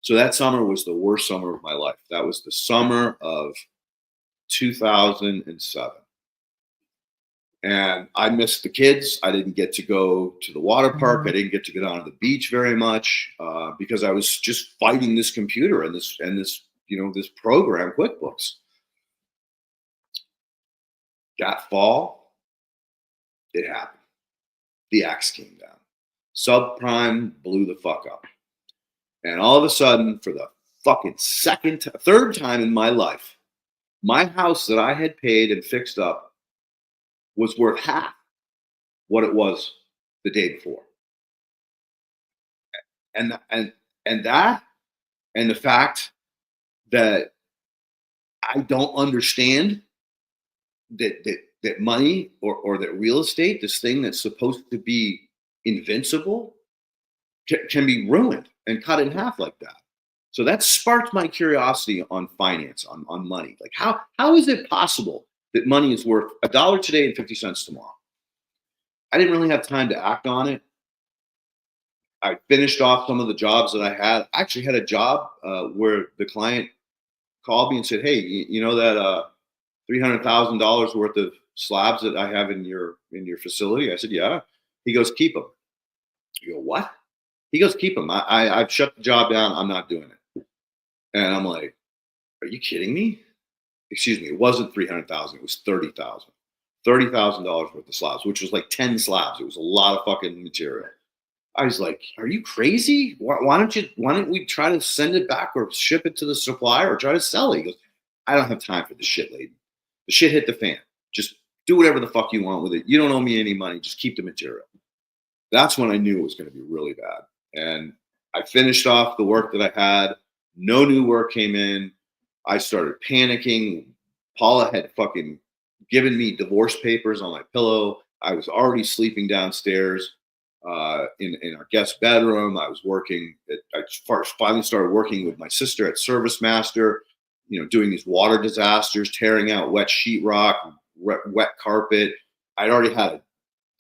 So that summer was the worst summer of my life. That was the summer of 2007. And I missed the kids. I didn't get to go to the water park. I didn't get to go down to the beach very much because I was just fighting this computer and this this program, QuickBooks. That fall, it happened. The axe came down. Subprime blew the fuck up. And all of a sudden, for the fucking third time in my life, my house that I had paid and fixed up was worth half what it was the day before. And the fact that I don't understand that money or that real estate, this thing that's supposed to be invincible, can be ruined and cut in half like that. So that sparked my curiosity on finance, on money. Like how is it possible that money is worth $1 today and 50 cents tomorrow? I didn't really have time to act on it. I finished off some of the jobs that I had. I actually had a job where the client called me and said, hey, you know that $300,000 worth of slabs that I have in your facility? I said, yeah. He goes, keep them. You go, what? He goes, keep them. I've shut the job down. I'm not doing it. And I'm like, are you kidding me? Excuse me. It wasn't 300,000. It was 30,000. $30,000 worth of slabs, which was like 10 slabs. It was a lot of fucking material. I was like, are you crazy? Why don't we try to send it back or ship it to the supplier or try to sell it? He goes, I don't have time for this shit, Leighton. The shit hit the fan. Just do whatever the fuck you want with it. You don't owe me any money. Just keep the material. That's when I knew it was going to be really bad. And I finished off the work that I had. No new work came in. I started panicking. Paula had fucking given me divorce papers on my pillow. I was already sleeping downstairs in our guest bedroom. I was working. I finally started working with my sister at Service Master, doing these water disasters, tearing out wet sheetrock, wet carpet. I'd already had a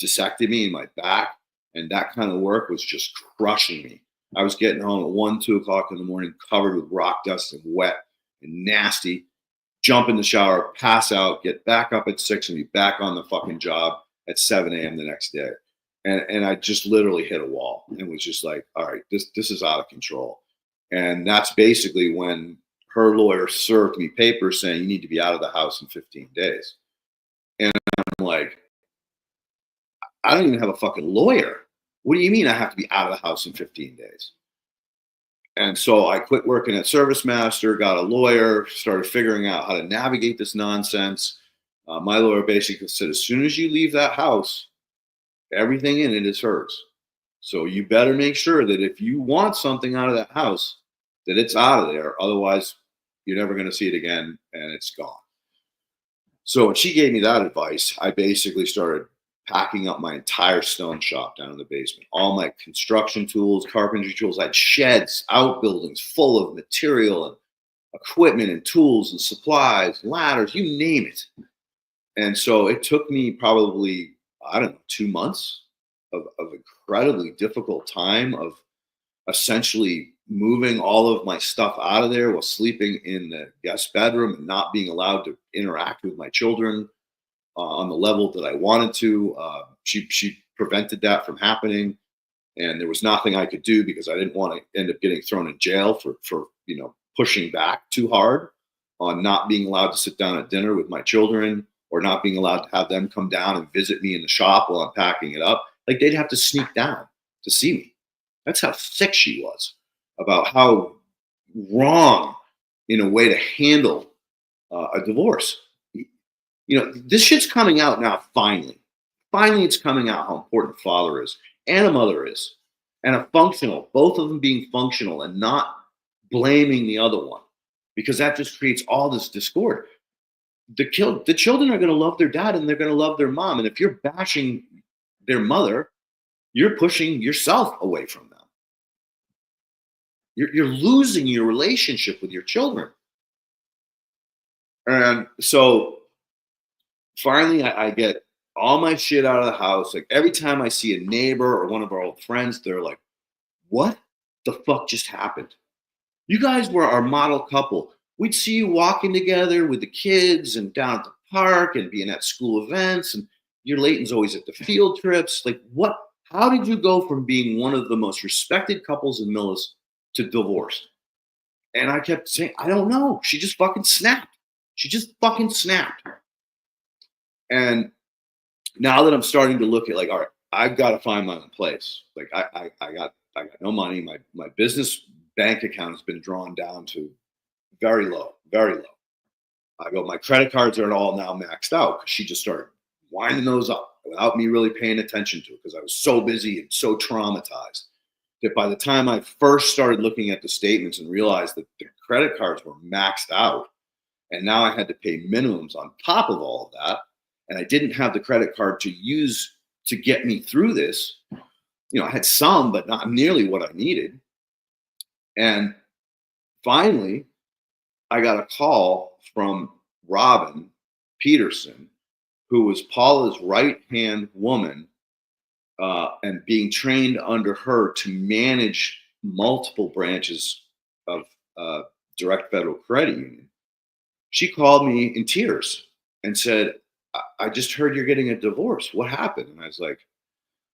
discectomy in my back, and that kind of work was just crushing me. I was getting home at 1, 2 o'clock in the morning, covered with rock dust and wet and nasty. Jump in the shower, pass out, get back up at 6 and be back on the fucking job at 7 a.m. the next day. And I just literally hit a wall and was just like, all right, this is out of control. And that's basically when her lawyer served me papers saying you need to be out of the house in 15 days. And I'm like, I don't even have a fucking lawyer. What do you mean I have to be out of the house in 15 days? And so I quit working at Service Master, got a lawyer, started figuring out how to navigate this nonsense. My lawyer basically said, as soon as you leave that house, everything in it is hers. So you better make sure that if you want something out of that house, that it's out of there. Otherwise, you're never going to see it again and it's gone. So when she gave me that advice, I basically started packing up my entire stone shop down in the basement. All my construction tools, carpentry tools. I had sheds, outbuildings full of material and equipment and tools and supplies, ladders, you name it. And so it took me probably, I don't know, 2 months of incredibly difficult time of essentially moving all of my stuff out of there while sleeping in the guest bedroom and not being allowed to interact with my children on the level that I wanted to. She prevented that from happening, and there was nothing I could do because I didn't want to end up getting thrown in jail for pushing back too hard on not being allowed to sit down at dinner with my children or not being allowed to have them come down and visit me in the shop while I'm packing it up. Like they'd have to sneak down to see me. That's how sick she was about how wrong, in a way, to handle a divorce. This shit's coming out now. Finally, it's coming out how important a father is and a mother is, and both of them being functional and not blaming the other one, because that just creates all this discord. The children are going to love their dad and they're going to love their mom, and if you're bashing their mother, you're pushing yourself away from them. You're losing your relationship with your children. And so finally, I get all my shit out of the house. Like every time I see a neighbor or one of our old friends, they're like, "What the fuck just happened? You guys were our model couple. We'd see you walking together with the kids and down at the park and being at school events. And your Leighton's always at the field trips. Like, what? How did you go from being one of the most respected couples in Millis to divorce?" And I kept saying, "I don't know. She just fucking snapped. She just fucking snapped." And now that I'm starting to look at, like, all right, I've got to find my own place. Like I got no money. My business bank account has been drawn down to very low, very low. I go, my credit cards are all now maxed out because she just started winding those up without me really paying attention to it because I was so busy and so traumatized that by the time I first started looking at the statements and realized that the credit cards were maxed out, and now I had to pay minimums on top of all of that, and I didn't have the credit card to use to get me through this. I had some, but not nearly what I needed. And finally, I got a call from Robin Peterson, who was Paula's right-hand woman, and being trained under her to manage multiple branches of Direct Federal Credit Union. She called me in tears and said, I just heard you're getting a divorce. What happened?" And I was like,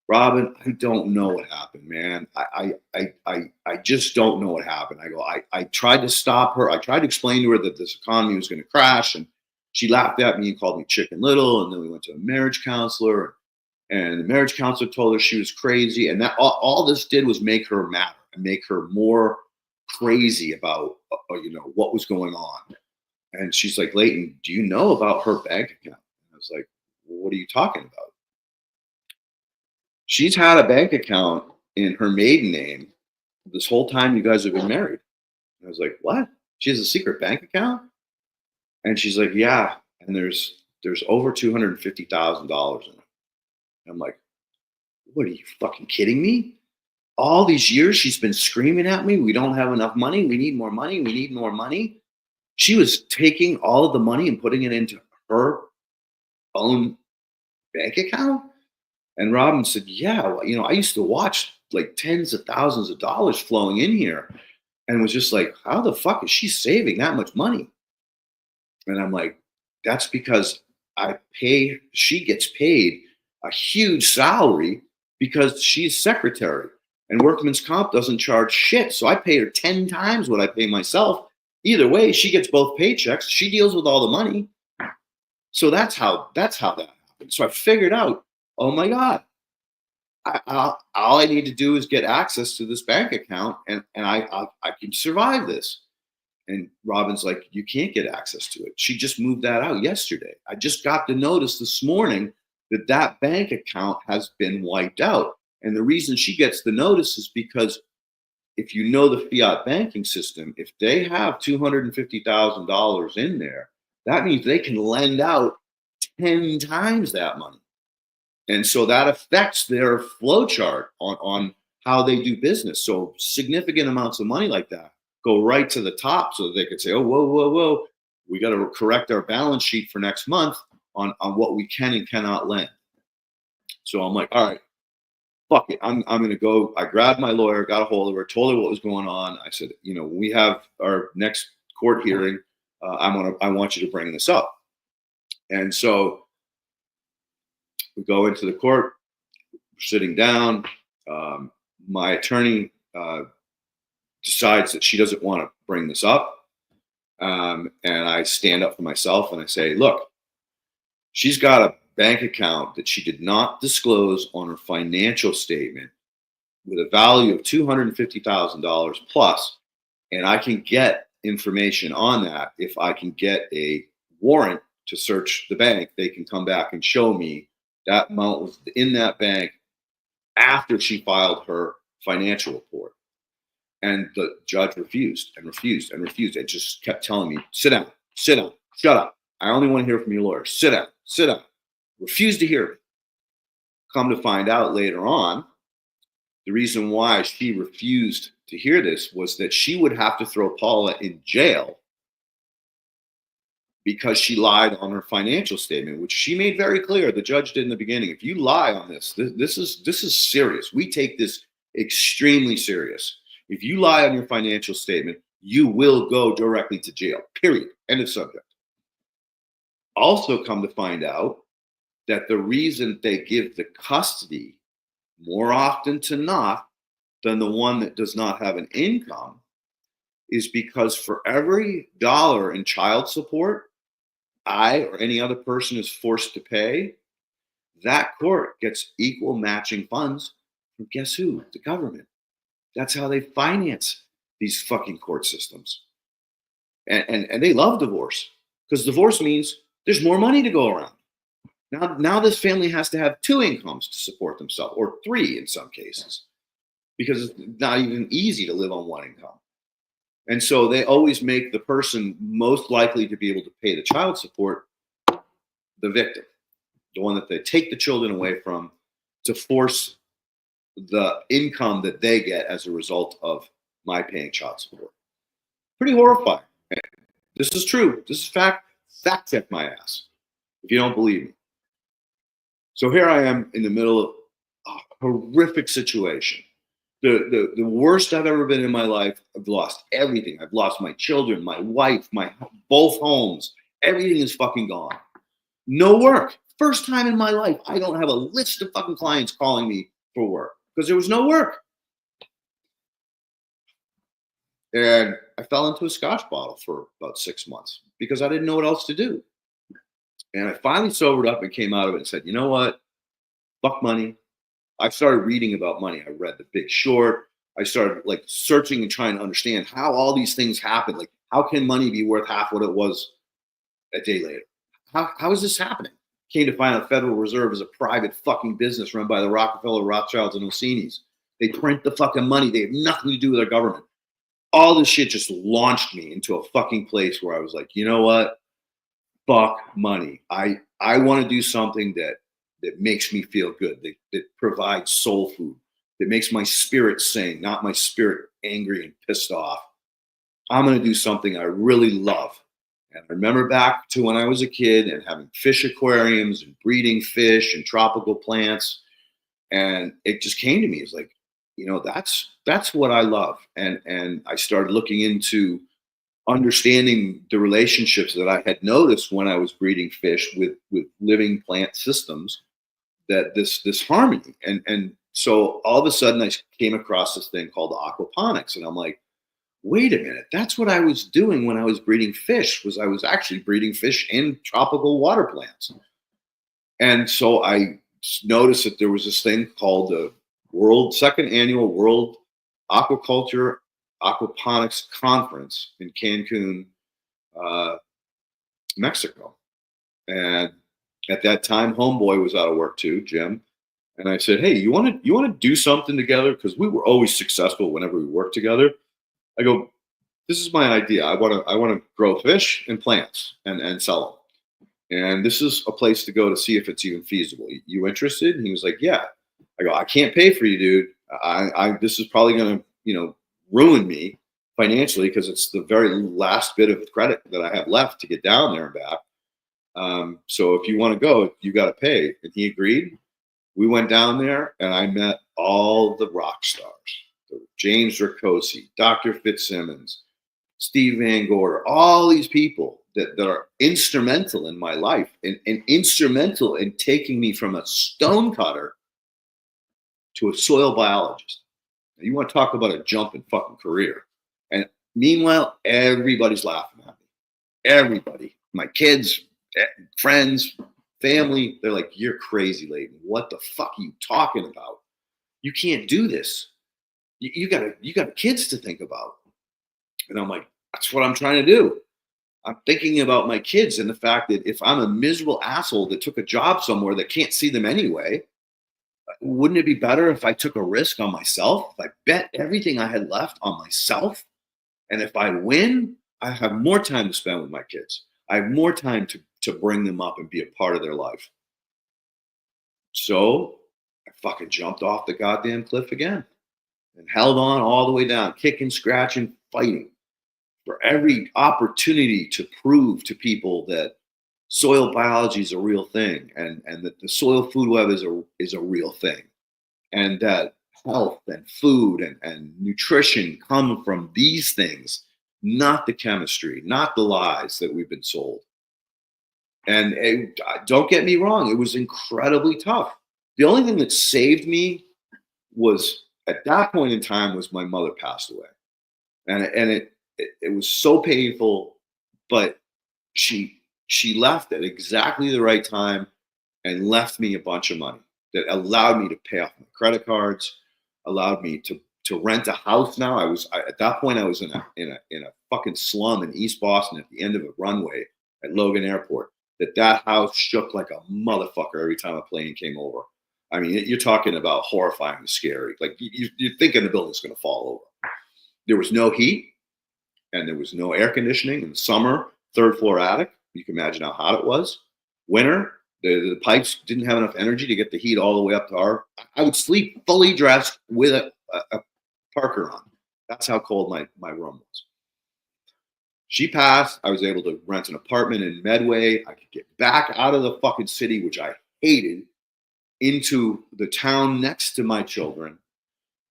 "Robin, I don't know what happened, man. I just don't know what happened." I go, I tried to stop her. I tried to explain to her that this economy was going to crash, and she laughed at me and called me Chicken Little. And then we went to a marriage counselor, and the marriage counselor told her she was crazy. And that all this did was make her madder and make her more crazy about what was going on. And she's like, "Leighton, do you know about her bank account?" And I was like, "Well, what are you talking about?" "She's had a bank account in her maiden name this whole time you guys have been married." And I was like, "What? She has a secret bank account?" And she's like, "Yeah, and there's over $250,000 in it." And I'm like, "What, are you fucking kidding me? All these years she's been screaming at me, we don't have enough money, we need more money, we need more money." She was taking all of the money and putting it into her own bank account. And Robin said, "Yeah, well, I used to watch like tens of thousands of dollars flowing in here and was just like, how the fuck is she saving that much money?" And I'm like, "That's because she gets paid a huge salary because she's secretary and workman's comp doesn't charge shit. So I pay her 10 times what I pay myself. Either way, she gets both paychecks. She deals with all the money." So that's how that happened. So I figured out, oh my God, all I need to do is get access to this bank account, and I can survive this. And Robin's like, "You can't get access to it. She just moved that out yesterday. I just got the notice this morning that bank account has been wiped out." And the reason she gets the notice is because if you know the fiat banking system, if they have $250,000 in there, that means they can lend out 10 times that money. And so that affects their flow chart on how they do business. So significant amounts of money like that go right to the top so that they could say, oh, whoa, whoa, whoa, we got to correct our balance sheet for next month on what we can and cannot lend. So I'm like, all right, fuck it. I'm going to go. I grabbed my lawyer, got a hold of her, told her what was going on. I said, you know, we have our next court hearing. I want you to bring this up. And so we go into the court, we're sitting down. My attorney decides that she doesn't want to bring this up. And I stand up for myself and I say, look, she's got a bank account that she did not disclose on her financial statement with a value of $250,000 plus. And I can get information on that. If I can get a warrant to search the bank, they can come back and show me that amount was in that bank after she filed her financial report. And the judge refused and refused and refused. It just kept telling me, sit down, shut up. I only want to hear from your lawyer. Sit down. Refused to hear it. Come to find out later on, the reason why she refused to hear this was that she would have to throw Paula in jail because she lied on her financial statement, which she made very clear. The judge did in the beginning. If you lie on this is serious. We take this extremely serious. If you lie on your financial statement, you will go directly to jail, period. End of subject. Also come to find out that the reason they give the custody more often to not than the one that does not have an income is because for every dollar in child support I or any other person is forced to pay, that court gets equal matching funds from guess who? The government. That's how they finance these fucking court systems. And they love divorce because divorce means there's more money to go around. Now this family has to have 2 incomes to support themselves, or 3 in some cases, because it's not even easy to live on 1 income. And so they always make the person most likely to be able to pay the child support the victim, the one that they take the children away from to force the income that they get as a result of my paying child support. Pretty horrifying. This is true. This is fact. Fact check my ass if you don't believe me. So here I am in the middle of a horrific situation. The worst I've ever been in my life. I've lost everything. I've lost my children, my wife, my both homes. Everything is fucking gone. No work. First time in my life, I don't have a list of fucking clients calling me for work because there was no work. And I fell into a scotch bottle for about 6 months because I didn't know what else to do. And I finally sobered up and came out of it and said, you know what? Fuck money. I started reading about money. I read The Big Short. I started like searching and trying to understand how all these things happen. Like, how can money be worth half what it was a day later? How is this happening? Came to find out Federal Reserve is a private fucking business run by the Rockefeller, Rothschilds, and Ossinis. They print the fucking money. They have nothing to do with our government. All this shit just launched me into a fucking place where I was like, you know what? Fuck money. I want to do something that makes me feel good, that provides soul food, that makes my spirit sing, not my spirit angry and pissed off. I'm going to do something I really love. And I remember back to when I was a kid and having fish aquariums and breeding fish and tropical plants. And it just came to me. It's like, you know, that's what I love. And I started looking into understanding the relationships that I had noticed when I was breeding fish with living plant systems, that this harmony. And so all of a sudden I came across this thing called aquaponics. And I'm like, wait a minute, that's what I was doing when I was breeding fish. I was actually breeding fish in tropical water plants. And so I noticed that there was this thing called the second annual World Aquaculture Aquaponics Conference in Cancun, Mexico. And at that time, homeboy was out of work too, Jim. And I said, hey, you want to do something together? Because we were always successful whenever we worked together. I go, this is my idea. I want to grow fish and plants and sell them. And this is a place to go to see if it's even feasible. You interested? And he was like, yeah. I go, I can't pay for you, dude. This is probably going to, ruin me financially, because it's the very last bit of credit that I have left to get down there and back. So if you want to go, you got to pay. And he agreed. We went down there, and I met all the rock stars: James Ricosi, Dr. Fitzsimmons, Steve Van Gorder, all these people that are instrumental in my life and instrumental in taking me from a stonecutter to a soil biologist. Now, you want to talk about a jump in fucking career. And meanwhile, everybody's laughing at me. Everybody, my kids, friends, family, they're like, "You're crazy, Leighton. What the fuck are you talking about? You can't do this. You got kids to think about." And I'm like, "That's what I'm trying to do. I'm thinking about my kids and the fact that if I'm a miserable asshole that took a job somewhere that can't see them anyway, wouldn't it be better if I took a risk on myself? If I bet everything I had left on myself, and if I win, I have more time to spend with my kids. I have more time to bring them up and be a part of their life." So I fucking jumped off the goddamn cliff again and held on all the way down, kicking, scratching, fighting for every opportunity to prove to people that soil biology is a real thing, and that the soil food web is a real thing, and that health and food and nutrition come from these things, not the chemistry, not the lies that we've been sold. And don't get me wrong, it was incredibly tough. The only thing that saved me was, at that point in time, was my mother passed away, and it was so painful, but she left at exactly the right time and left me a bunch of money that allowed me to pay off my credit cards, allowed me to rent a house. Now at that point I was in a fucking slum in East Boston at the end of a runway at Logan Airport. That house shook like a motherfucker every time a plane came over. I mean, you're talking about horrifying and scary. Like you're thinking the building's going to fall over. There was no heat, and there was no air conditioning in the summer. Third floor attic. You can imagine how hot it was. Winter, the pipes didn't have enough energy to get the heat all the way up to our. I would sleep fully dressed with a parker on. That's how cold my room was. She passed. I was able to rent an apartment in Medway. I could get back out of the fucking city, which I hated, into the town next to my children.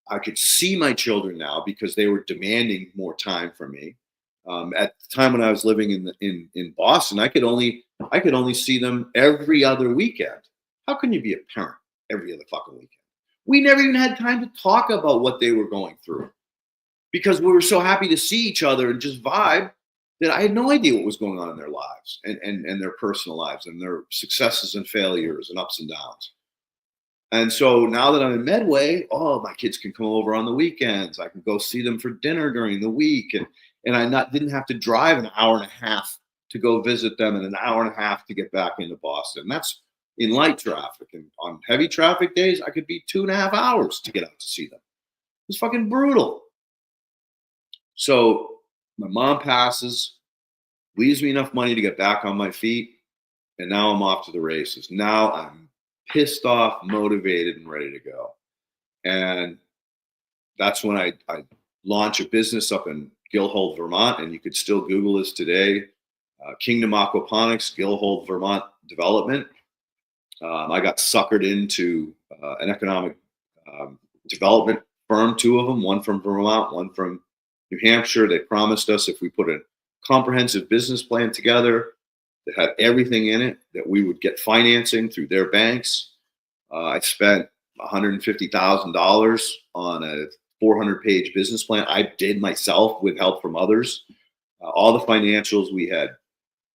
I could see my children now because they were demanding more time from me. At the time when I was living in Boston, I could only see them every other weekend. How can you be a parent every other fucking weekend? We never even had time to talk about what they were going through because we were so happy to see each other and just vibe that I had no idea what was going on in their lives and their personal lives and their successes and failures and ups and downs. And so now that I'm in Medway, my kids can come over on the weekends. I can go see them for dinner during the week. And I didn't have to drive an hour and a half to go visit them and an hour and a half to get back into Boston. And that's in light traffic. And on heavy traffic days, I could be 2.5 hours to get out to see them. It was fucking brutal. So my mom passes, leaves me enough money to get back on my feet. And now I'm off to the races. Now I'm pissed off, motivated, and ready to go. And that's when I launch a business up in Guildhall, Vermont, and you could still Google this today. Kingdom Aquaponics, Guildhall, Vermont development. I got suckered into an economic development firm, two of them, one from Vermont, one from New Hampshire. They promised us if we put a comprehensive business plan together that had everything in it, that we would get financing through their banks. I spent $150,000 on a 400-page business plan. I did myself with help from others. All the financials, we had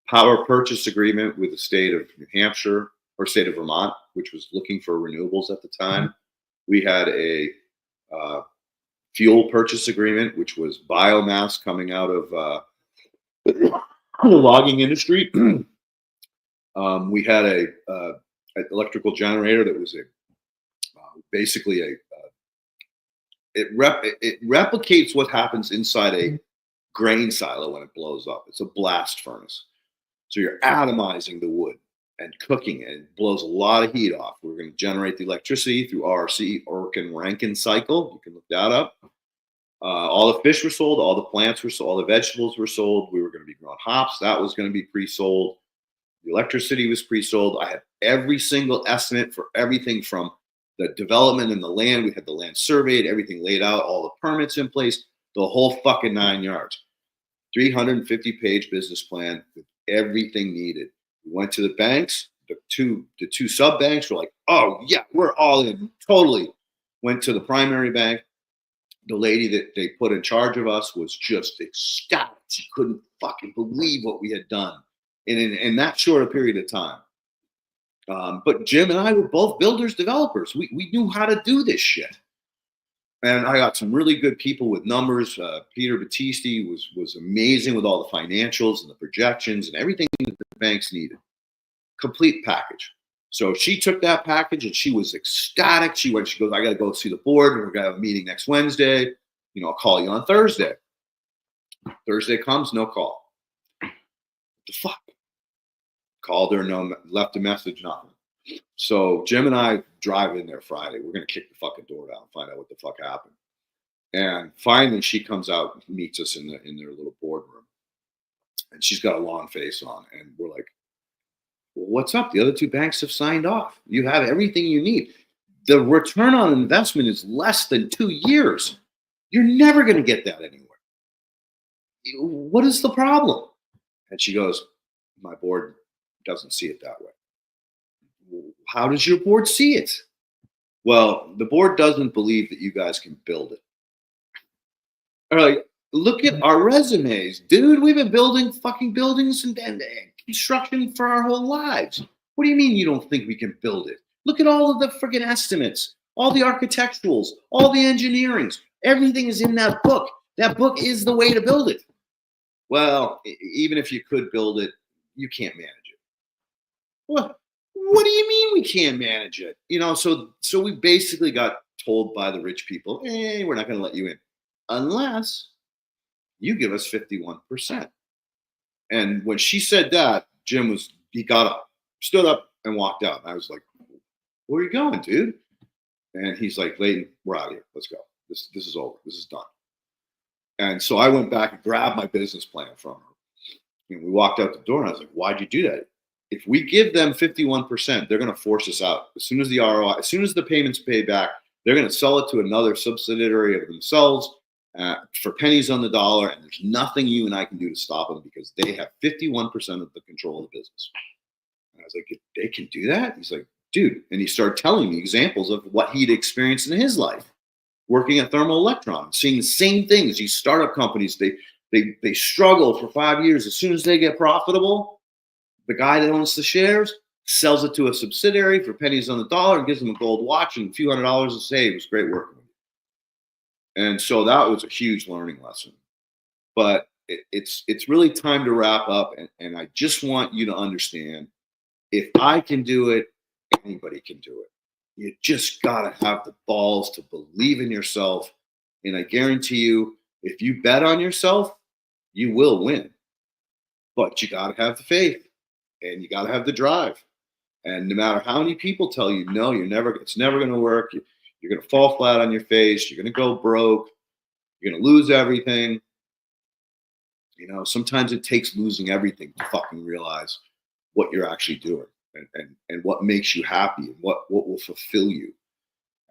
power purchase agreement with the state of New Hampshire or state of Vermont, which was looking for renewables at the time. We had a fuel purchase agreement, which was biomass coming out of the logging industry. We had an electrical generator that was basically it replicates what happens inside a grain silo when it blows up. It's a blast furnace. So you're atomizing the wood and cooking it. It blows a lot of heat off. We're going to generate the electricity through RRC, Orkin-Rankine cycle. You can look that up. All the fish were sold, all the plants were sold, all the vegetables were sold. We were going to be growing hops. That was going to be pre-sold. The electricity was pre-sold. I had every single estimate for everything from the development and the land. We had the land surveyed, everything laid out, all the permits in place, the whole fucking 9 yards. 350-page business plan with everything needed. We went to the banks. The two sub banks were like, "Oh yeah, we're all in, totally." Went to the primary bank. The lady that they put in charge of us was just ecstatic. She couldn't fucking believe what we had done in that short a period of time. But Jim and I were both builders, developers. We knew how to do this shit. And I got some really good people with numbers. Peter Battisti was amazing with all the financials and the projections and everything that the banks needed. Complete package. So she took that package and she was ecstatic. She goes, "I got to go see the board. We're going to have a meeting next Wednesday. I'll call you on Thursday." Thursday comes, no call. What the fuck? Called her, no, left a message, nothing. So Jim and I drive in there Friday. We're going to kick the fucking door down, find out what the fuck happened. And finally she comes out and meets us in their little boardroom. And she's got a long face on. And we're like, "Well, what's up? The other two banks have signed off. You have everything you need. The return on investment is less than 2 years. You're never going to get that anywhere. What is the problem?" And she goes, "My board doesn't see it that way." "How does your board see it?" "Well, the board doesn't believe that you guys can build it." All right, look at our resumes, dude. We've been building fucking buildings and construction for our whole lives. What do you mean you don't think we can build it? Look at all of the freaking estimates, all the architecturals, all the engineerings. Everything is in that book. That book is the way to build it. "Well, even if you could build it, you can't manage it." What do you mean we can't manage it? So we basically got told by the rich people, "Hey, we're not going to let you in unless you give us 51%. And when she said that, he got up, stood up, and walked out. I was like, "Where are you going, dude?" And he's like, "Leighton, we're out of here. Let's go. This is over. This is done." And so I went back and grabbed my business plan from her. And we walked out the door, and I was like, "Why'd you do that? If we give them 51%, they're going to force us out. As soon as the ROI, as soon as the payments pay back, they're going to sell it to another subsidiary of themselves for pennies on the dollar. And there's nothing you and I can do to stop them because they have 51% of the control of the business." And I was like, "They can do that?" He's like, "Dude." And he started telling me examples of what he'd experienced in his life, working at Thermal Electron, seeing the same things. These startup companies, they struggle for 5 years. As soon as they get profitable, the guy that owns the shares sells it to a subsidiary for pennies on the dollar and gives them a gold watch and a few $100s to say, "It was great working with you." And so that was a huge learning lesson. But it's really time to wrap up. And I just want you to understand, if I can do it, anybody can do it. You just got to have the balls to believe in yourself. And I guarantee you, if you bet on yourself, you will win. But you got to have the faith. And you got to have the drive. And no matter how many people tell you, "No, it's never going to work. You're going to fall flat on your face. You're going to go broke. You're going to lose everything." Sometimes it takes losing everything to fucking realize what you're actually doing and what makes you happy and what will fulfill you.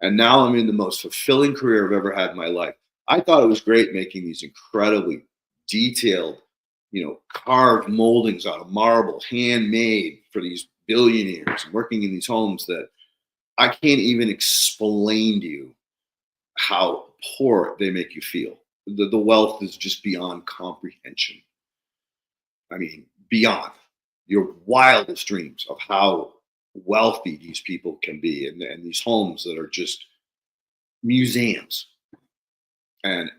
And now I'm in the most fulfilling career I've ever had in my life. I thought it was great making these incredibly detailed, carved moldings out of marble, handmade for these billionaires, and working in these homes that I can't even explain to you how poor they make you feel. The wealth is just beyond comprehension. I mean, beyond your wildest dreams of how wealthy these people can be, and these homes that are just museums. And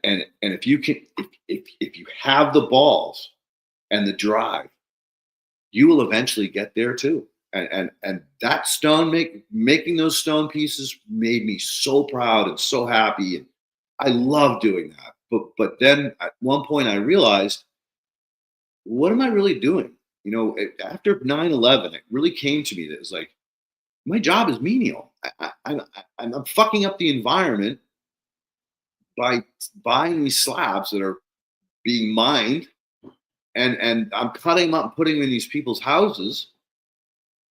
if you can, if you have the balls and the drive, you will eventually get there too. And that making those stone pieces made me so proud and so happy, and I love doing that. But then at one point I realized, what am I really doing? After 9/11, it really came to me that it's like, my job is menial. I'm fucking up the environment by buying these slabs that are being mined, and I'm cutting them up and putting them in these people's houses,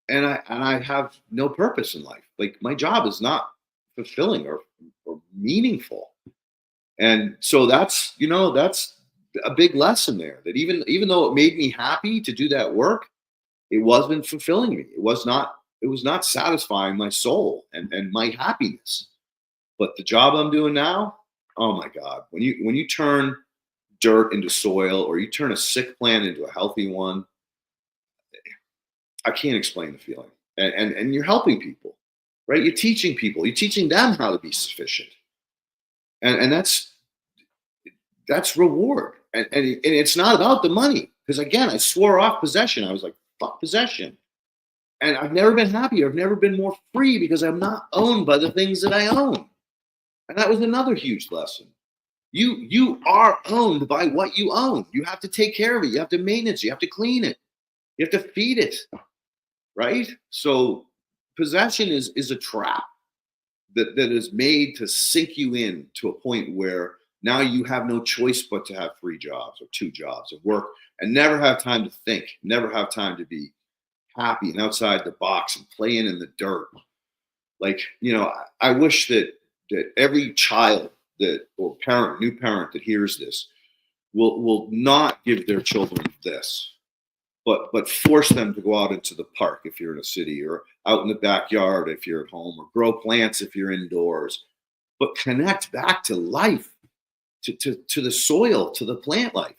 and I have no purpose in life. Like, my job is not fulfilling or meaningful. And so that's a big lesson there, that even though it made me happy to do that work, it wasn't fulfilling me. It was not satisfying my soul and my happiness. But the job I'm doing now, oh my God, when you turn dirt into soil, or you turn a sick plant into a healthy one, I can't explain the feeling. And you're helping people, right? You're teaching people, you're teaching them how to be sufficient. And that's reward. And it's not about the money. Because again, I swore off possession. I was like, fuck possession. And I've never been happier. I've never been more free, because I'm not owned by the things that I own. And that was another huge lesson. You are owned by what you own. You have to take care of it. You have to maintenance. You have to clean it. You have to feed it. Right? So possession is a trap that is made to sink you in to a point where now you have no choice but to have 3 jobs or 2 jobs and work, and never have time to think, never have time to be happy and outside the box and playing in the dirt. Like, I wish that every child or new parent that hears this will not give their children this, but force them to go out into the park if you're in a city, or out in the backyard if you're at home, or grow plants if you're indoors, but connect back to life, to the soil, to the plant life.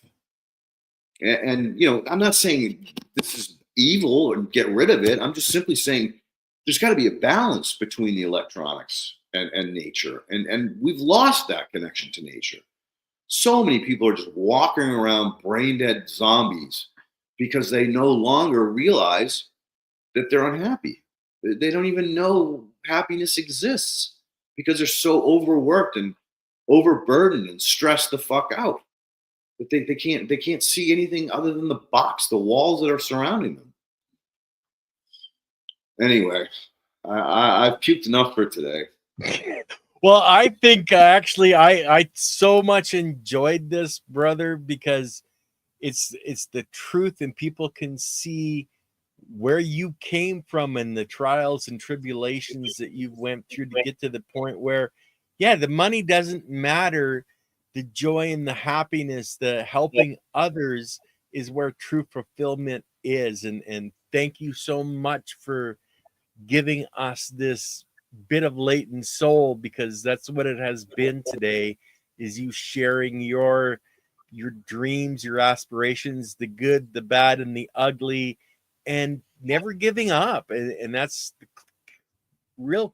And I'm not saying this is evil and get rid of it. I'm just simply saying there's got to be a balance between the electronics and nature. And we've lost that connection to nature. So many people are just walking around brain dead zombies because they no longer realize that they're unhappy. They don't even know happiness exists, because they're so overworked and overburdened and stressed the fuck out that they can't see anything other than the walls that are surrounding them. Anyway, I've puked enough for today. Well, I think actually I so much enjoyed this, brother, because it's the truth, and people can see where you came from and the trials and tribulations that you went through to get to the point where, yeah, the money doesn't matter. The joy and the happiness, the helping others is where true fulfillment is. And thank you so much for giving us this bit of latent soul, because that's what it has been today, is you sharing your dreams, your aspirations, the good, the bad, and the ugly, and never giving up. And that's the real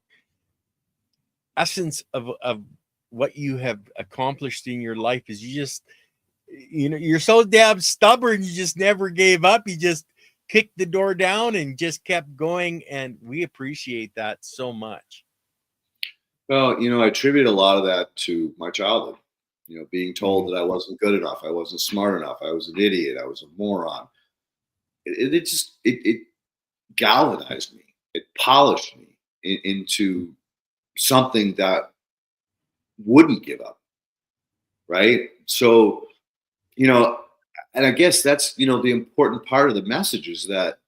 essence of what you have accomplished in your life, is you just, you're so damn stubborn. You just never gave up. You just kicked the door down and just kept going. And we appreciate that so much. Well, I attribute a lot of that to my childhood. Being told that I wasn't good enough, I wasn't smart enough, I was an idiot, I was a moron. It galvanized me. It polished me into something that wouldn't give up. Right. So, and I guess that's, the important part of the message is that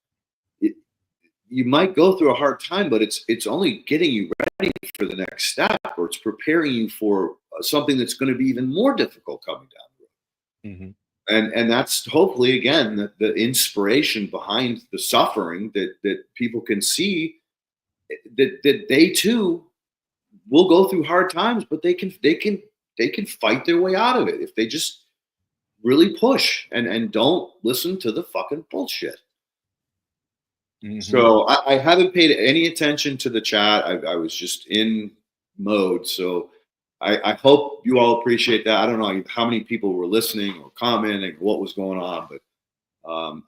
you might go through a hard time, but it's only getting you ready for the next step, or it's preparing you for something that's going to be even more difficult coming down the road. Mm-hmm. And that's hopefully, again, the inspiration behind the suffering that people can see, that they too will go through hard times, but they can fight their way out of it if they just really push and don't listen to the fucking bullshit. Mm-hmm. So I haven't paid any attention to the chat. I was just in mode. So I hope you all appreciate that. I don't know how many people were listening or commenting, what was going on, but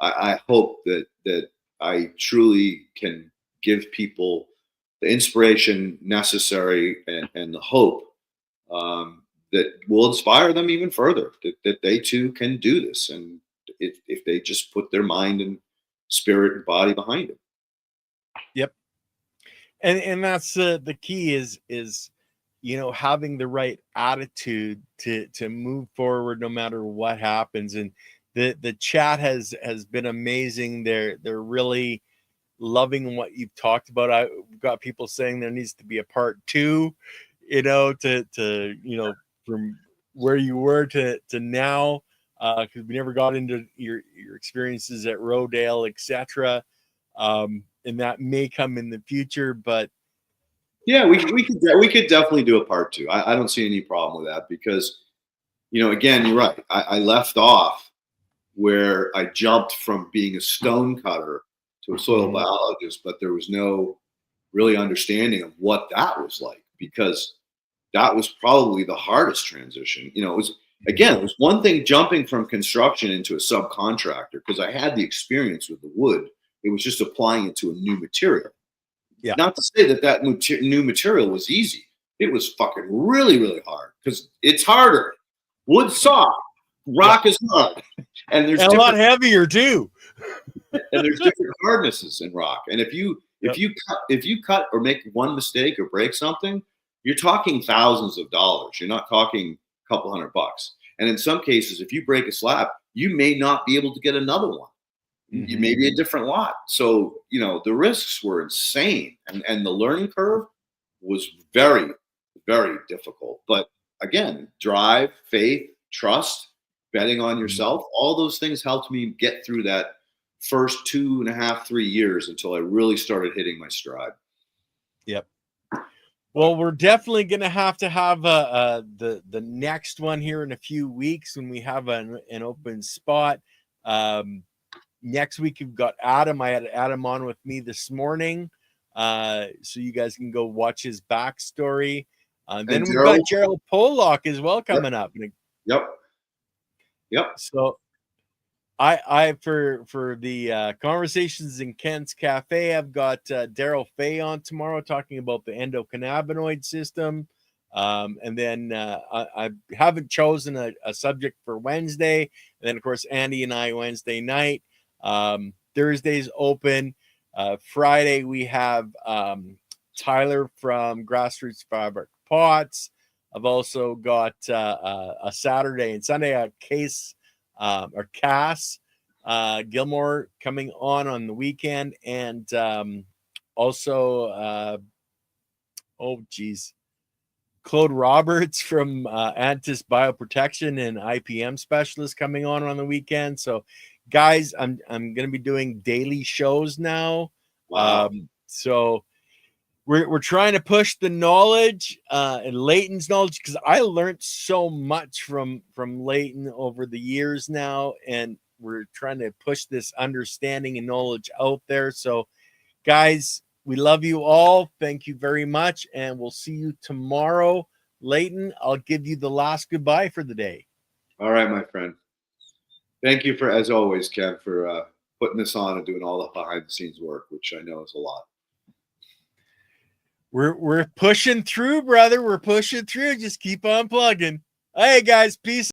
I hope that I truly can give people the inspiration necessary and the hope that will inspire them even further, that they too can do this. And if they just put their mind and spirit and body behind it. Yep. And that's the key is you know, having the right attitude to move forward no matter what happens. And the chat has been amazing. They're really loving what you've talked about. I've got people saying there needs to be a part 2, you know, to you know, from where you were to now, because we never got into your experiences at Rodale, etc. And that may come in the future, but Yeah, we could definitely do a part 2. I don't see any problem with that because, you know, again, you're right. I left off where I jumped from being a stone cutter to a soil biologist, but there was no really understanding of what that was like, because that was probably the hardest transition. You know, it was one thing jumping from construction into a subcontractor because I had the experience with the wood. It was just applying it to a new material. yeah, Not to say that new material was easy. It was fucking really, really hard because it's harder. Wood's soft, rock is hard, and and a lot heavier too. there's different hardnesses in rock. And if you cut or make one mistake or break something, you're talking thousands of dollars. You're not talking a couple $100. And in some cases, if you break a slab, you may not be able to get another one. You may be a different lot. So, you know, the risks were insane. And the learning curve was very, very difficult. But again, drive, faith, trust, betting on yourself, all those things helped me get through that first 2.5, 3 years until I really started hitting my stride. Yep. Well, we're definitely going to have the next one here in a few weeks when we have an open spot. Next week we've got Adam. I had Adam on with me this morning, so you guys can go watch his backstory. Then we've got Gerald Pollock as well coming up. Yep. So I for the Conversations in Kent's Cafe, I've got Daryl Fay on tomorrow talking about the endocannabinoid system. And then I haven't chosen a subject for Wednesday. And then, of course, Andy and I Wednesday night. Thursday's open. Friday, we have Tyler from Grassroots Fabric Pots. I've also got a Saturday and Sunday Cass Gilmore coming on the weekend, and also Claude Roberts from Antis Bioprotection and IPM Specialist coming on the weekend. So guys, I'm going to be doing daily shows now. Wow. So we're trying to push the knowledge and Leighton's knowledge, because I learned so much from Leighton over the years now, and we're trying to push this understanding and knowledge out there. So guys, we love you all. Thank you very much, and we'll see you tomorrow. Leighton, I'll give you the last goodbye for the day. All right, my friend. Thank you, as always, Ken, for putting this on and doing all the behind-the-scenes work, which I know is a lot. We're pushing through, brother. We're pushing through. Just keep on plugging. Hey, guys, peace.